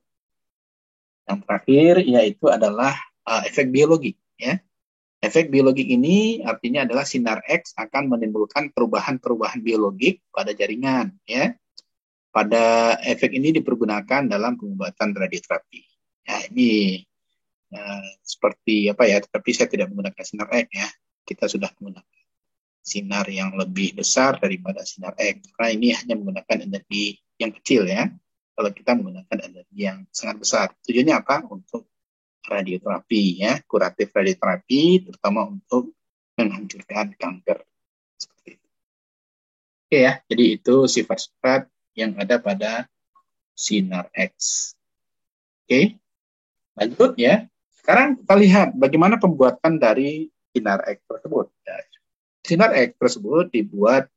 Speaker 1: Yang terakhir yaitu adalah efek biologi, ya. Efek biologi ini artinya adalah sinar X akan menimbulkan perubahan-perubahan biologik pada jaringan, ya. Pada efek ini dipergunakan dalam pengobatan radioterapi. Ya, ini seperti apa ya? Tapi saya tidak menggunakan sinar X, ya. Kita sudah menggunakan sinar yang lebih besar daripada sinar X. Karena ini hanya menggunakan energi yang kecil, ya. Kalau kita menggunakan energi yang sangat besar, tujuannya apa? Untuk radioterapi, ya, kuratif radioterapi, terutama untuk menghancurkan kanker. Seperti itu. Oke, ya, jadi itu sifat-sifat yang ada pada sinar X. Oke, lanjut ya. Sekarang kita lihat bagaimana pembuatan dari sinar X tersebut. Ya, sinar X tersebut dibuat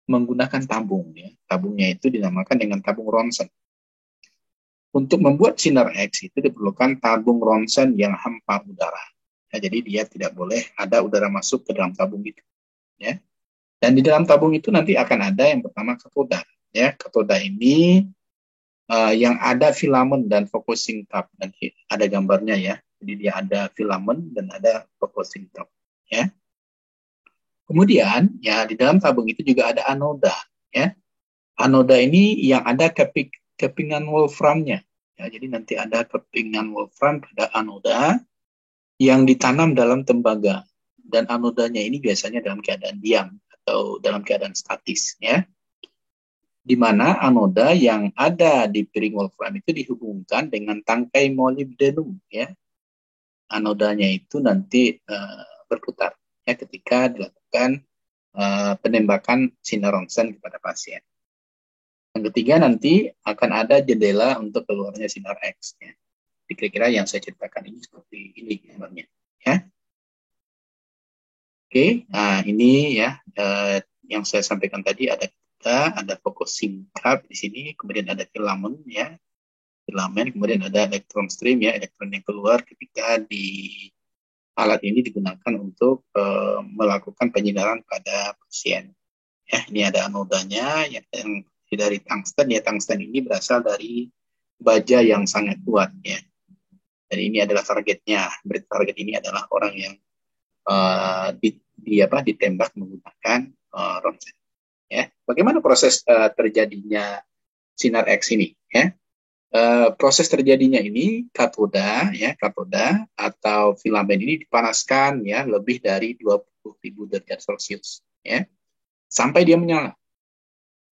Speaker 1: menggunakan tabung, ya. Tabungnya itu dinamakan dengan tabung ronsen. Untuk membuat sinar X itu diperlukan tabung ronsen yang hampa udara. Ya, jadi dia tidak boleh ada udara masuk ke dalam tabung itu. Ya. Dan di dalam tabung itu nanti akan ada yang pertama katoda. Ya, katoda ini yang ada filamen dan focusing tab. Nanti ada gambarnya, ya. Jadi dia ada filamen dan ada focusing tab. Ya. Kemudian ya di dalam tabung itu juga ada anoda. Ya. Anoda ini yang ada kepingan wolframnya. Ya, jadi nanti ada kepingan wolfram pada anoda yang ditanam dalam tembaga. Dan anodanya ini biasanya dalam keadaan diam atau dalam keadaan statis. Ya. Di mana anoda yang ada di piring wolfram itu dihubungkan dengan tangkai molybdenum. Ya. Anodanya itu nanti berputar, ya, ketika dilakukan penembakan sinar ronsen kepada pasien. Yang ketiga nanti akan ada jendela untuk keluarnya sinar X. Ya. Kira-kira yang saya ceritakan ini seperti ini gambarnya. Ya. Oke, nah ini ya yang saya sampaikan tadi ada focusing tab di sini, kemudian ada filamen, ya, filamen, kemudian ada elektron stream, ya, elektron yang keluar ketika di alat ini digunakan untuk melakukan penyinaran pada pasien. Ya, ini ada anodanya yang dari tungsten, ya, tungsten ini berasal dari baja yang sangat kuat, ya. Dan ini adalah targetnya. Target ini adalah orang yang ditembak menggunakan ronsen. Ya, bagaimana proses terjadinya sinar X ini? Ya, proses terjadinya ini katoda, ya, katoda atau filamen ini dipanaskan, ya, lebih dari 20.000 derajat Celcius, ya, sampai dia menyala.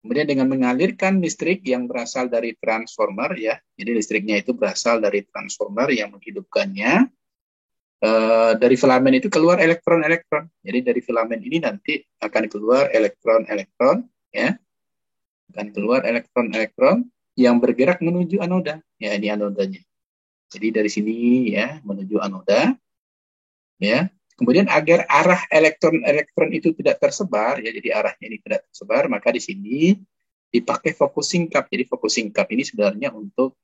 Speaker 1: Kemudian dengan mengalirkan listrik yang berasal dari transformer, ya, jadi listriknya itu berasal dari transformer yang menghidupkannya. dari filamen itu keluar elektron-elektron. Jadi dari filamen ini nanti akan keluar elektron-elektron, ya, akan keluar elektron-elektron yang bergerak menuju anoda. Ya, ini anodanya. Jadi dari sini ya menuju anoda, ya. Kemudian agar arah elektron-elektron itu tidak tersebar, ya, jadi arahnya ini tidak tersebar, maka di sini dipakai focusing cup. Jadi focusing cup ini sebenarnya untuk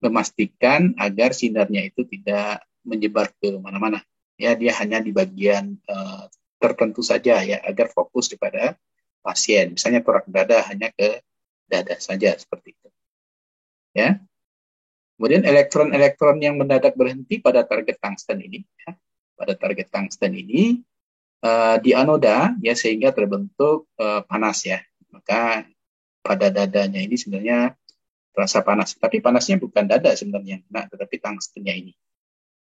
Speaker 1: memastikan agar sinarnya itu tidak menyebar ke mana-mana. Ya, dia hanya di bagian tertentu saja, ya, agar fokus kepada pasien. Misalnya torak dada hanya ke dada saja seperti itu. Ya. Kemudian elektron-elektron yang mendadak berhenti pada target tungsten ini, ya, pada target tungsten ini di anoda, ya, sehingga terbentuk panas, ya. Maka pada dadanya ini sebenarnya terasa panas, tapi panasnya bukan dada sebenarnya, nah, tetapi tungstennya ini,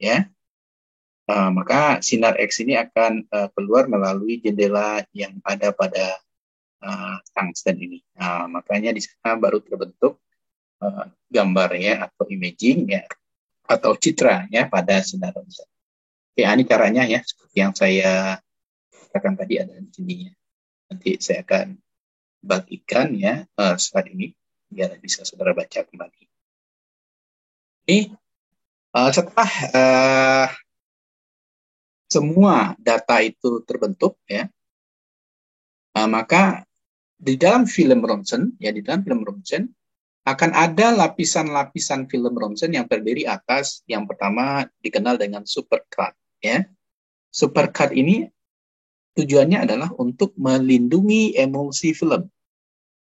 Speaker 1: ya. Maka sinar X ini akan keluar melalui jendela yang ada pada tungsten ini. Makanya di sana baru terbentuk gambar, ya, atau imaging, ya, atau citra, ya, pada sinar X. Ya, ini caranya, ya, seperti yang saya katakan tadi ada di sini, ya. Nanti saya akan bagikan, ya, slide ini biar bisa saudara baca kembali. Ini setelah semua data itu terbentuk, ya, maka di dalam film ronsen, ya, di dalam film ronsen akan ada lapisan-lapisan film ronsen yang terdiri atas yang pertama dikenal dengan supercut, ya. Supercut ini tujuannya adalah untuk melindungi emulsi film,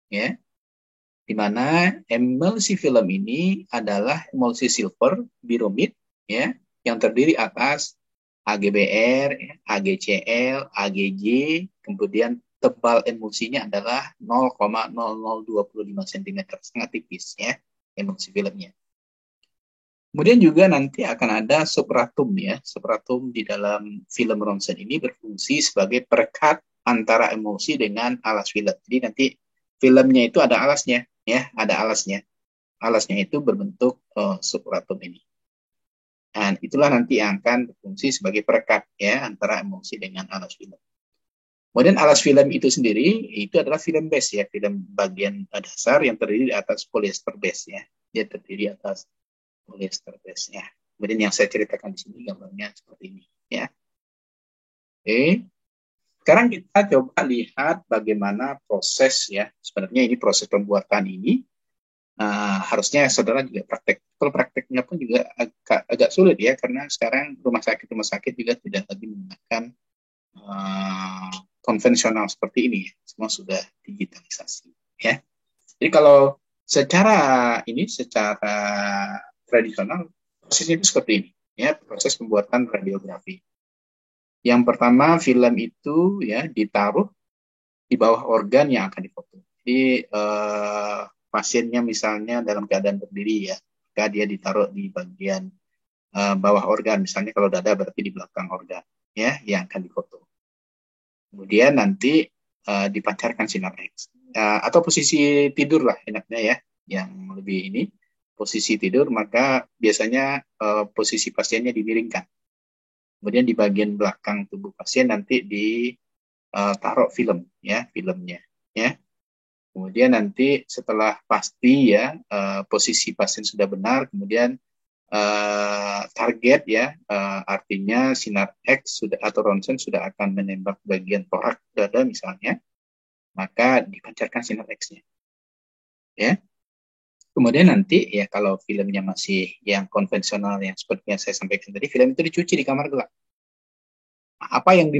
Speaker 1: ya, di mana emulsi film ini adalah emulsi silver biromid, ya, yang terdiri atas AgBr, ya, AgCl, Ag, kemudian tebal emulsinya adalah 0,0025 cm, sangat tipis, ya, emulsi filmnya. Kemudian juga nanti akan ada supratum, ya. Supratum di dalam film ronsen ini berfungsi sebagai perekat antara emulsi dengan alas film. Jadi nanti filmnya itu ada alasnya, ya, ada alasnya. Alasnya itu berbentuk supratum ini. Dan itulah nanti yang akan berfungsi sebagai perekat, ya, antara emulsi dengan alas film. Kemudian alas film itu sendiri itu adalah film base, ya, film bagian dasar yang terdiri di atas polyester base, ya. Dia terdiri atas polyester base, ya. Kemudian yang saya ceritakan di sini gambarnya seperti ini, ya. Oke. Sekarang kita coba lihat bagaimana proses, ya. Sebenarnya ini proses pembuatan ini harusnya saudara juga praktek. Kalau prakteknya pun juga agak sulit, ya, karena sekarang rumah sakit juga tidak lagi menggunakan konvensional seperti ini, ya. Semua sudah digitalisasi, ya. Jadi kalau secara tradisional prosesnya itu seperti ini, ya, proses pembuatan radiografi. Yang pertama film itu, ya, ditaruh di bawah organ yang akan difoto. Jadi pasiennya misalnya dalam keadaan berdiri, ya, maka dia ditaruh di bagian bawah organ. Misalnya kalau dada berarti di belakang organ, ya, yang akan difoto. Kemudian nanti dipancarkan sinar X. Atau posisi tidur lah enaknya, ya, yang lebih ini. Posisi tidur, maka biasanya posisi pasiennya dimiringkan. Kemudian di bagian belakang tubuh pasien nanti ditaruh film, ya, filmnya, ya. Kemudian nanti setelah pasti, ya, posisi pasien sudah benar, kemudian target, ya, artinya sinar X atau ronsen sudah akan menembak bagian torak dada misalnya, maka dipancarkan sinar X-nya, ya. Kemudian nanti, ya, kalau filmnya masih yang konvensional yang seperti yang saya sampaikan tadi, film itu dicuci di kamar gelap. Apa yang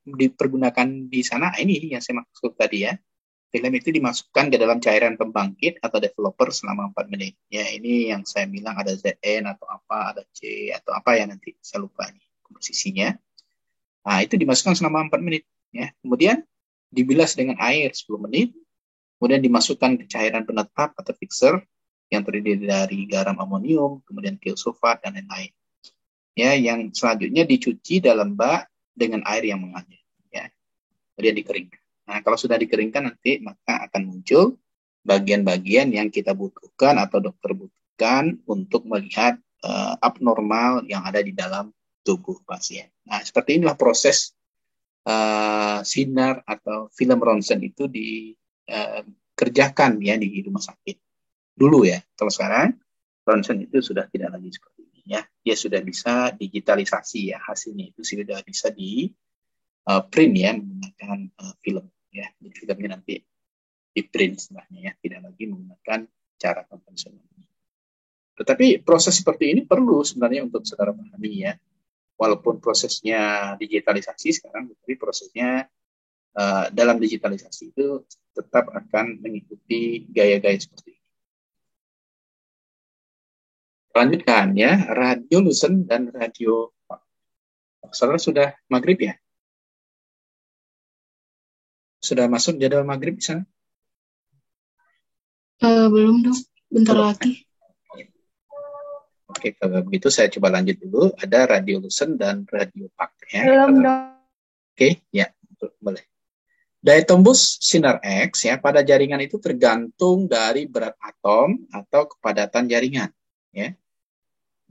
Speaker 1: dipergunakan di sana, ini yang saya maksud tadi, ya. Film itu dimasukkan ke dalam cairan pembangkit atau developer selama 4 menit. Ya, ini yang saya bilang ada ZN atau apa, ada C atau apa, ya, nanti saya lupa nih komposisinya. Nah, itu dimasukkan selama 4 menit. Ya. Kemudian dibilas dengan air 10 menit. Kemudian dimasukkan ke cairan penetap atau fixer yang terdiri dari garam amonium, kemudian thiosulfat, dan lain-lain. Ya, yang selanjutnya dicuci dalam bak dengan air yang mengalir. Ya. Kemudian dikeringkan. Nah, kalau sudah dikeringkan nanti maka akan muncul bagian-bagian yang kita butuhkan atau dokter butuhkan untuk melihat abnormal yang ada di dalam tubuh pasien. Nah, seperti inilah proses sinar atau film ronsen itu dikerjakan ya di rumah sakit dulu ya. Kalau sekarang ronsen itu sudah tidak lagi seperti ini ya. Dia sudah bisa digitalisasi ya, hasilnya itu sudah bisa di print ya menggunakan film ya. Jadi filmnya nanti di print setelahnya ya, tidak lagi menggunakan cara konvensional. Tetapi proses seperti ini perlu sebenarnya untuk saudara pahami ya. Walaupun prosesnya digitalisasi sekarang, tapi prosesnya dalam digitalisasi itu tetap akan mengikuti gaya-gaya seperti ini. Lanjutkan ya, radiolucent dan radio. Saudara sudah maghrib ya? Sudah masuk jadwal maghrib di sana?
Speaker 2: Belum dok, bentar
Speaker 1: Belum.
Speaker 2: lagi.
Speaker 1: Oke, kalau begitu saya coba lanjut dulu. Ada radiolucent dan radiopak ya.
Speaker 3: Belum dong.
Speaker 1: Oke, ya, boleh. Daya tembus sinar X ya pada jaringan itu tergantung dari berat atom atau kepadatan jaringan. Ya.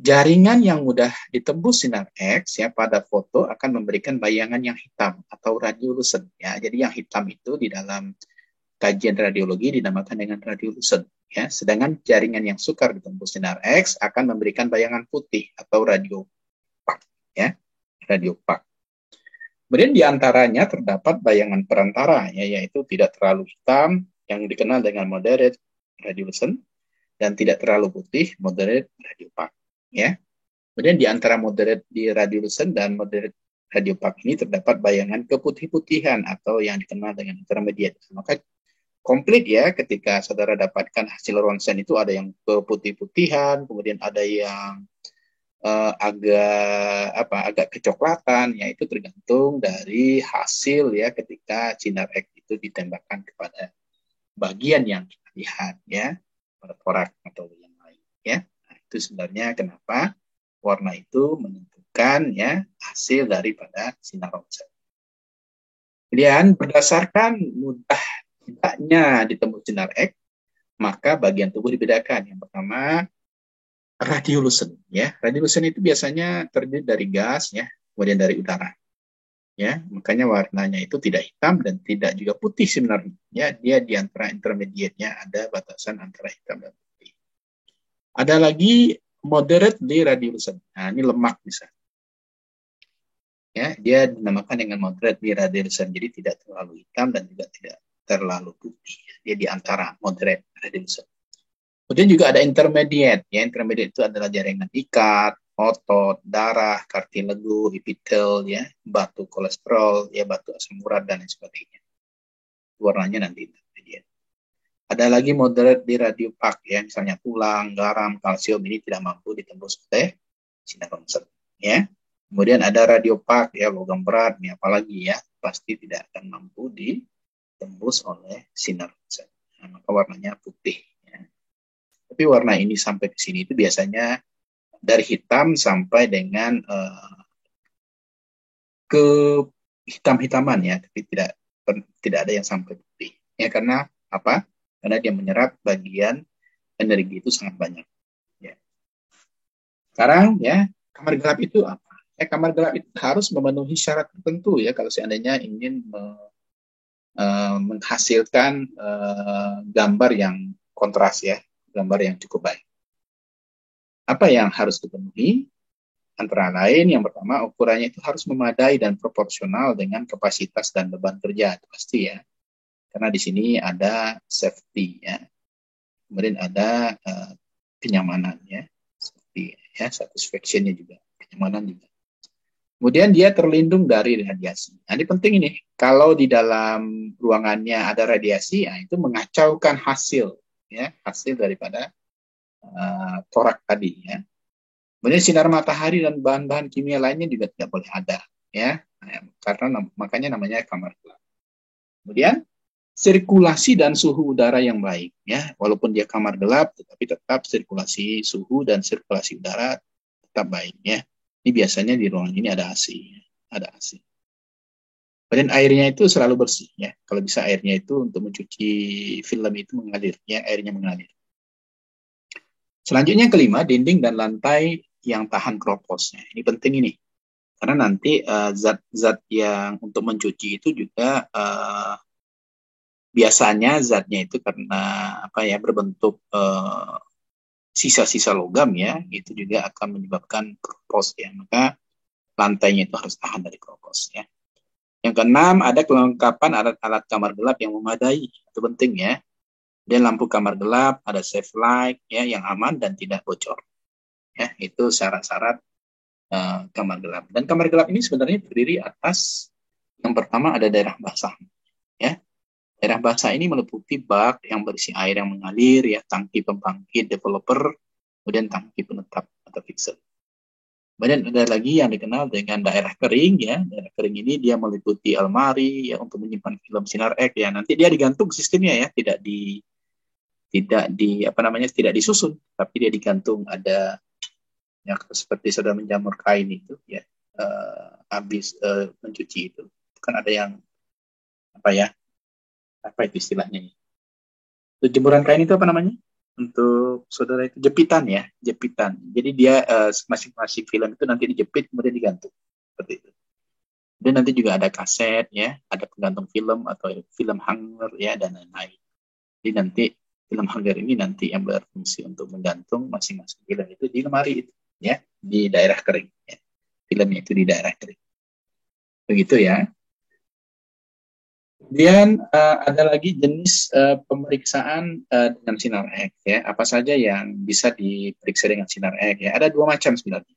Speaker 1: Jaringan yang mudah ditembus sinar X ya pada foto akan memberikan bayangan yang hitam atau radiolucent. Ya. Jadi yang hitam itu di dalam kajian radiologi dinamakan dengan radiolucent. Ya. Sedangkan jaringan yang sukar ditembus sinar X akan memberikan bayangan putih atau radiopak. Ya. Radiopak. Kemudian di antaranya terdapat bayangan perantara, ya, yaitu tidak terlalu hitam, yang dikenal dengan moderate radiolucent, dan tidak terlalu putih, moderate radiopak. Ya. Kemudian di antara moderate di radiolucent dan moderate radiopak ini terdapat bayangan keputih-putihan atau yang dikenal dengan intermediate. Maka komplit ya ketika saudara dapatkan hasil ronsen itu ada yang keputih-putihan, kemudian ada yang agak kecoklatan, yaitu tergantung dari hasil ya ketika sinar X itu ditembakkan kepada bagian yang kita lihat ya, pada torak atau yang lain ya. Nah, itu sebenarnya kenapa warna itu menentukan ya hasil daripada sinar ronsen. Kemudian berdasarkan mudah tidaknya ditembus sinar X, maka bagian tubuh dibedakan. Yang pertama radiolucent ya. Radiolucent itu biasanya terdiri dari gas ya, kemudian dari udara. Ya, makanya warnanya itu tidak hitam dan tidak juga putih sebenarnya. Ya, dia di antara intermediate-nya ada batasan antara hitam dan putih. Ada lagi moderately radiolucent. Nah, ini lemak misalnya. Ya, dia dinamakan dengan moderately radiolucent. Jadi tidak terlalu hitam dan juga tidak terlalu putih. Dia di antara moderate radiolucent. Kemudian juga ada intermediate. Ya, intermediate itu adalah jaringan ikat, otot, darah, kartilegu, epitel, ya, batu kolesterol, ya, batu asam urat dan lain sebagainya. Warnanya nanti intermediate. Ada lagi moderate di radiopak, ya, misalnya tulang, garam, kalsium ini tidak mampu ditembus oleh sinar ronsen. Ya. Kemudian ada radiopak, ya, logam berat, ini apalagi ya, pasti tidak akan mampu ditembus oleh sinar ronsen. Nah, maka warnanya putih. Tapi warna ini sampai ke sini itu biasanya dari hitam sampai dengan ke hitam-hitaman ya, tapi tidak ada yang sampai putih. Ya karena apa? Karena dia menyerap bagian energi itu sangat banyak. Ya. Sekarang ya kamar gelap itu apa? Ya kamar gelap itu harus memenuhi syarat tertentu ya kalau seandainya ingin menghasilkan gambar yang kontras ya, gambar yang cukup baik. Apa yang harus dipenuhi? Antara lain, yang pertama, ukurannya itu harus memadai dan proporsional dengan kapasitas dan beban kerja, itu pasti ya. Karena di sini ada safety ya. Kemudian ada kenyamanan ya. Seperti ya, satisfaction-nya juga, kenyamanan juga. Kemudian dia terlindung dari radiasi. Nah, ini penting ini. Kalau di dalam ruangannya ada radiasi, ya, itu mengacaukan hasil ya, hasil daripada torak tadi ya. Kemudian sinar matahari dan bahan-bahan kimia lainnya juga tidak boleh ada ya. Nah, karena makanya namanya kamar gelap. Kemudian sirkulasi dan suhu udara yang baik ya. Walaupun dia kamar gelap tetapi tetap sirkulasi suhu dan sirkulasi udara tetap baik ya. Ini biasanya di ruangan ini ada AC ya. Ada AC. Kemudian airnya itu selalu bersih ya. Kalau bisa airnya itu untuk mencuci film itu mengalir ya, airnya mengalir. Selanjutnya kelima, dinding dan lantai yang tahan kroposnya. Ini penting ini. Karena nanti zat-zat yang untuk mencuci itu juga biasanya zatnya itu karena berbentuk sisa-sisa logam ya, itu juga akan menyebabkan kropos ya. Maka lantainya itu harus tahan dari kropos ya. Yang keenam, ada kelengkapan alat-alat kamar gelap yang memadai. Itu penting ya. Dan lampu kamar gelap, ada safe light ya yang aman dan tidak bocor. Ya, itu syarat-syarat kamar gelap. Dan kamar gelap ini sebenarnya terdiri atas yang pertama ada daerah basah. Ya. Daerah basah ini meliputi bak yang berisi air yang mengalir, ya, tangki pembangkit developer, kemudian tangki penetap atau fixer. Kemudian ada lagi yang dikenal dengan daerah kering, ya. Daerah kering ini dia meliputi almari, ya, untuk menyimpan film sinar X, ya. Nanti dia digantung sistemnya, ya, tidak disusun, tapi dia digantung. Ada ya seperti saudara menjamur kain itu, ya, habis mencuci itu kan ada yang apa itu istilahnya? Untuk jemuran kain itu apa namanya? Untuk saudara itu jepitan ya, jepitan. Jadi dia masing-masing film itu nanti dijepit kemudian digantung seperti itu. Dan nanti juga ada kaset ya, ada penggantung film atau film hanger ya dan lain-lain. Jadi nanti film hanger ini nanti yang berfungsi untuk menggantung masing-masing film itu di lemari itu ya, di daerah kering ya. Filmnya itu di daerah kering. Begitu ya. Kemudian ada lagi jenis pemeriksaan dengan sinar X ya. Apa saja yang bisa diperiksa dengan sinar X ya? Ada dua macam sebenarnya.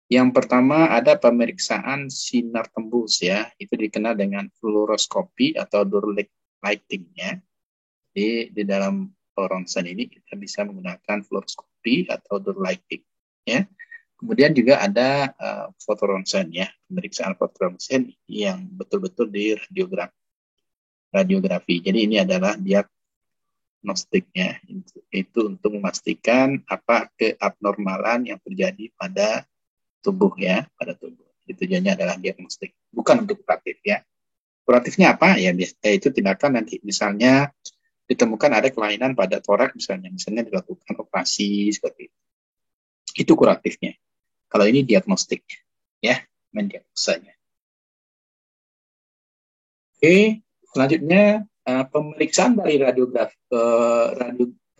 Speaker 1: Yang pertama ada pemeriksaan sinar tembus ya. Itu dikenal dengan fluoroskopi atau Doorlight lighting ya. Jadi di dalam ronsen ini kita bisa menggunakan fluoroskopi atau Doorlight lighting ya. Kemudian juga ada fotoronsen ya. Pemeriksaan fotoronsen yang betul-betul di radiografi. Jadi ini adalah diagnostiknya. Itu untuk memastikan apa keabnormalan yang terjadi pada tubuh ya, pada tubuh. Itu tujuannya adalah diagnostik, bukan untuk kuratif ya. Kuratifnya apa? Ya itu tindakan nanti misalnya ditemukan ada kelainan pada toraks misalnya dilakukan operasi seperti itu. Itu kuratifnya. Kalau ini diagnostiknya ya, mendiagnosanya. Oke. Selanjutnya, pemeriksaan dari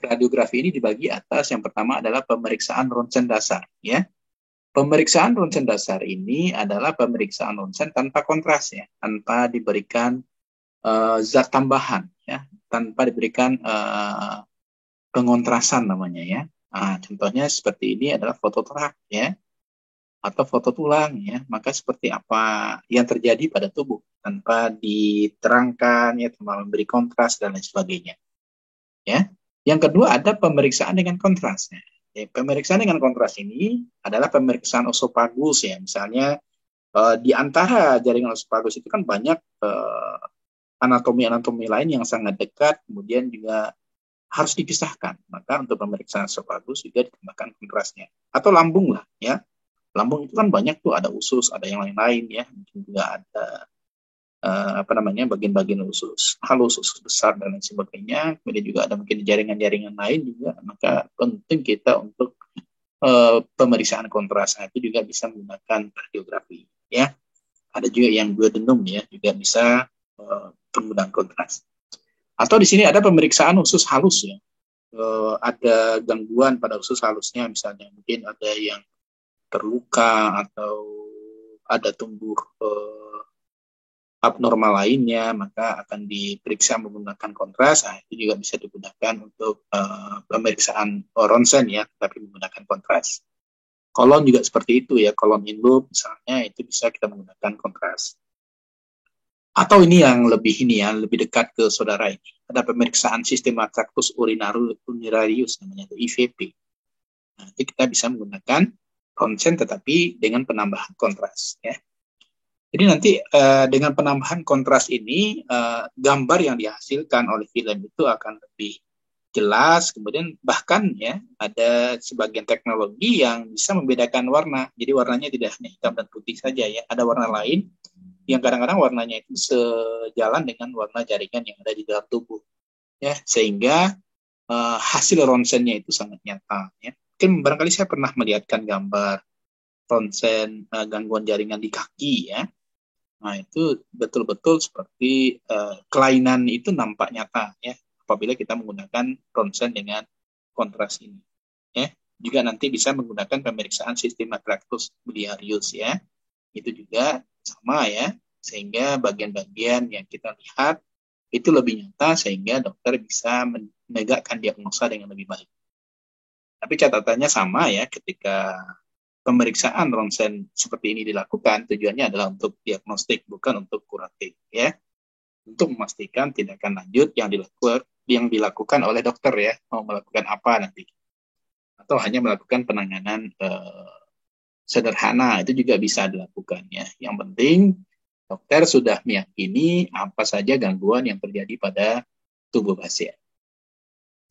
Speaker 1: radiografi ini dibagi atas. Yang pertama adalah pemeriksaan ronsen dasar. Ya. Pemeriksaan ronsen dasar ini adalah pemeriksaan ronsen tanpa kontras, ya, tanpa diberikan zat tambahan, ya, tanpa diberikan pengontrasan namanya, ya. Nah, contohnya seperti ini adalah fototorak, ya, atau foto tulang ya, maka seperti apa yang terjadi pada tubuh tanpa diterangkan ya, tanpa memberi kontras dan lain sebagainya ya. Yang kedua ada pemeriksaan dengan kontras ya. Pemeriksaan dengan kontras ini adalah pemeriksaan osofagus ya, misalnya di antara jaringan osofagus itu kan banyak anatomi lain yang sangat dekat, kemudian juga harus dipisahkan, maka untuk pemeriksaan osofagus juga ditambahkan kontrasnya. Atau lambung lah ya. Lambung itu kan banyak tuh, ada usus, ada yang lain-lain ya, mungkin juga ada bagian-bagian usus halus, usus besar dan lain sebagainya. Kemudian juga ada mungkin jaringan-jaringan lain juga. Maka penting kita untuk pemeriksaan kontras itu juga bisa menggunakan radiografi ya. Ada juga yang duodenum ya, juga bisa penggunaan kontras. Atau di sini ada pemeriksaan usus halus ya. Ada gangguan pada usus halusnya misalnya, mungkin ada yang terluka atau ada tumbuh abnormal lainnya, maka akan diperiksa menggunakan kontras. Nah, itu juga bisa digunakan untuk pemeriksaan ronsen ya, tapi menggunakan kontras. Kolon juga seperti itu ya, kolon in loop misalnya, itu bisa kita menggunakan kontras. Atau ini yang lebih dekat ke saudara ini, ada pemeriksaan sistem tractus urinarius namanya, itu IVP. Nah, itu kita bisa menggunakan ronsen tetapi dengan penambahan kontras ya. Jadi nanti dengan penambahan kontras ini gambar yang dihasilkan oleh film itu akan lebih jelas, kemudian bahkan ya ada sebagian teknologi yang bisa membedakan warna. Jadi warnanya tidak hanya hitam dan putih saja ya, ada warna lain yang kadang-kadang warnanya itu sejalan dengan warna jaringan yang ada di dalam tubuh ya, sehingga hasil ronsennya itu sangat nyata. Ya. Mungkin barangkali saya pernah melihatkan gambar ronsen gangguan jaringan di kaki ya. Nah itu betul-betul seperti kelainan itu nampak nyata ya apabila kita menggunakan ronsen dengan kontras ini. Ya. Juga nanti bisa menggunakan pemeriksaan sistem atractus biliarius ya. Itu juga sama ya, sehingga bagian-bagian yang kita lihat itu lebih nyata sehingga dokter bisa menegakkan diagnosa dengan lebih baik. Tapi catatannya sama ya, ketika pemeriksaan ronsen seperti ini dilakukan, tujuannya adalah untuk diagnostik, bukan untuk kuratif ya. Untuk memastikan tindakan lanjut yang dilakukan oleh dokter ya, mau melakukan apa nanti. Atau hanya melakukan penanganan sederhana, itu juga bisa dilakukan ya. Yang penting dokter sudah meyakini apa saja gangguan yang terjadi pada tubuh pasien.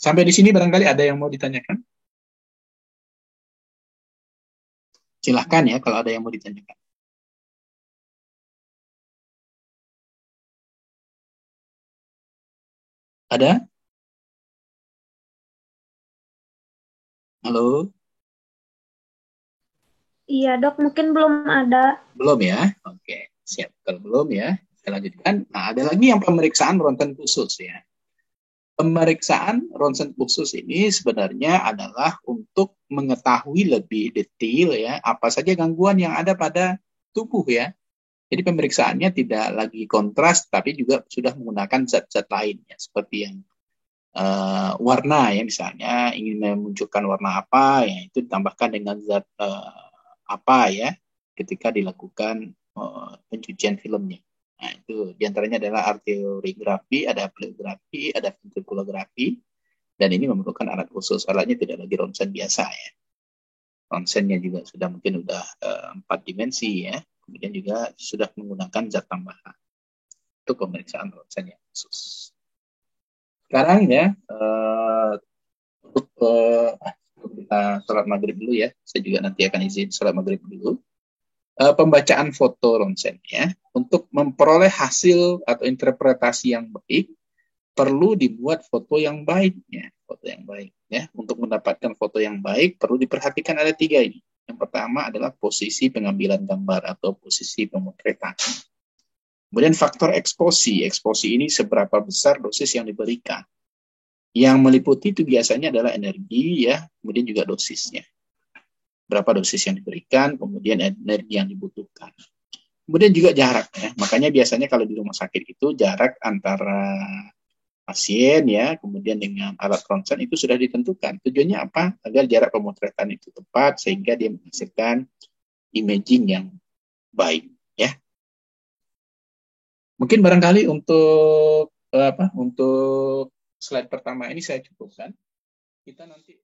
Speaker 1: Sampai di sini barangkali ada yang mau ditanyakan? Silahkan ya kalau ada yang mau ditanyakan. Ada? Halo?
Speaker 3: Iya, Dok, mungkin belum ada.
Speaker 1: Belum ya? Oke, siap. Kalau belum ya, saya lanjutkan. Nah, ada lagi yang pemeriksaan ronsen khusus ya. Pemeriksaan ronsen khusus ini sebenarnya adalah untuk mengetahui lebih detail ya, apa saja gangguan yang ada pada tubuh ya. Jadi pemeriksaannya tidak lagi kontras, tapi juga sudah menggunakan zat-zat lain ya, seperti yang warna ya, misalnya ingin memunculkan warna apa ya, itu ditambahkan dengan zat apa ya, ketika dilakukan pencucian filmnya. Nah, itu diantaranya adalah arteriografi, ada pleografi, ada ventrikulografi, dan ini memerlukan alat khusus. Alatnya tidak lagi ronsen biasa ya. Ronsennya juga sudah mungkin udah 4 dimensi ya. Kemudian juga sudah menggunakan zat tambahan untuk pemeriksaan ronsen yang khusus. Sekarang ya, untuk kita sholat maghrib dulu ya. Saya juga nanti akan izin sholat maghrib dulu. Pembacaan foto ronsen ya. Untuk memperoleh hasil atau interpretasi yang baik, perlu dibuat foto yang baik ya. Foto yang baik ya. Untuk mendapatkan foto yang baik, perlu diperhatikan ada 3 ini. Yang pertama adalah posisi pengambilan gambar atau posisi pemotretan. Kemudian faktor eksposi. Eksposi ini seberapa besar dosis yang diberikan. Yang meliputi itu biasanya adalah energi ya, kemudian juga dosisnya. Berapa dosis yang diberikan, kemudian energi yang dibutuhkan. Kemudian juga jarak ya. Makanya biasanya kalau di rumah sakit itu jarak antara pasien ya, kemudian dengan alat ronsen itu sudah ditentukan. Tujuannya apa? Agar jarak pemotretan itu tepat sehingga dia menghasilkan imaging yang baik ya. Mungkin barangkali untuk untuk slide pertama ini saya cukupkan. Kita nanti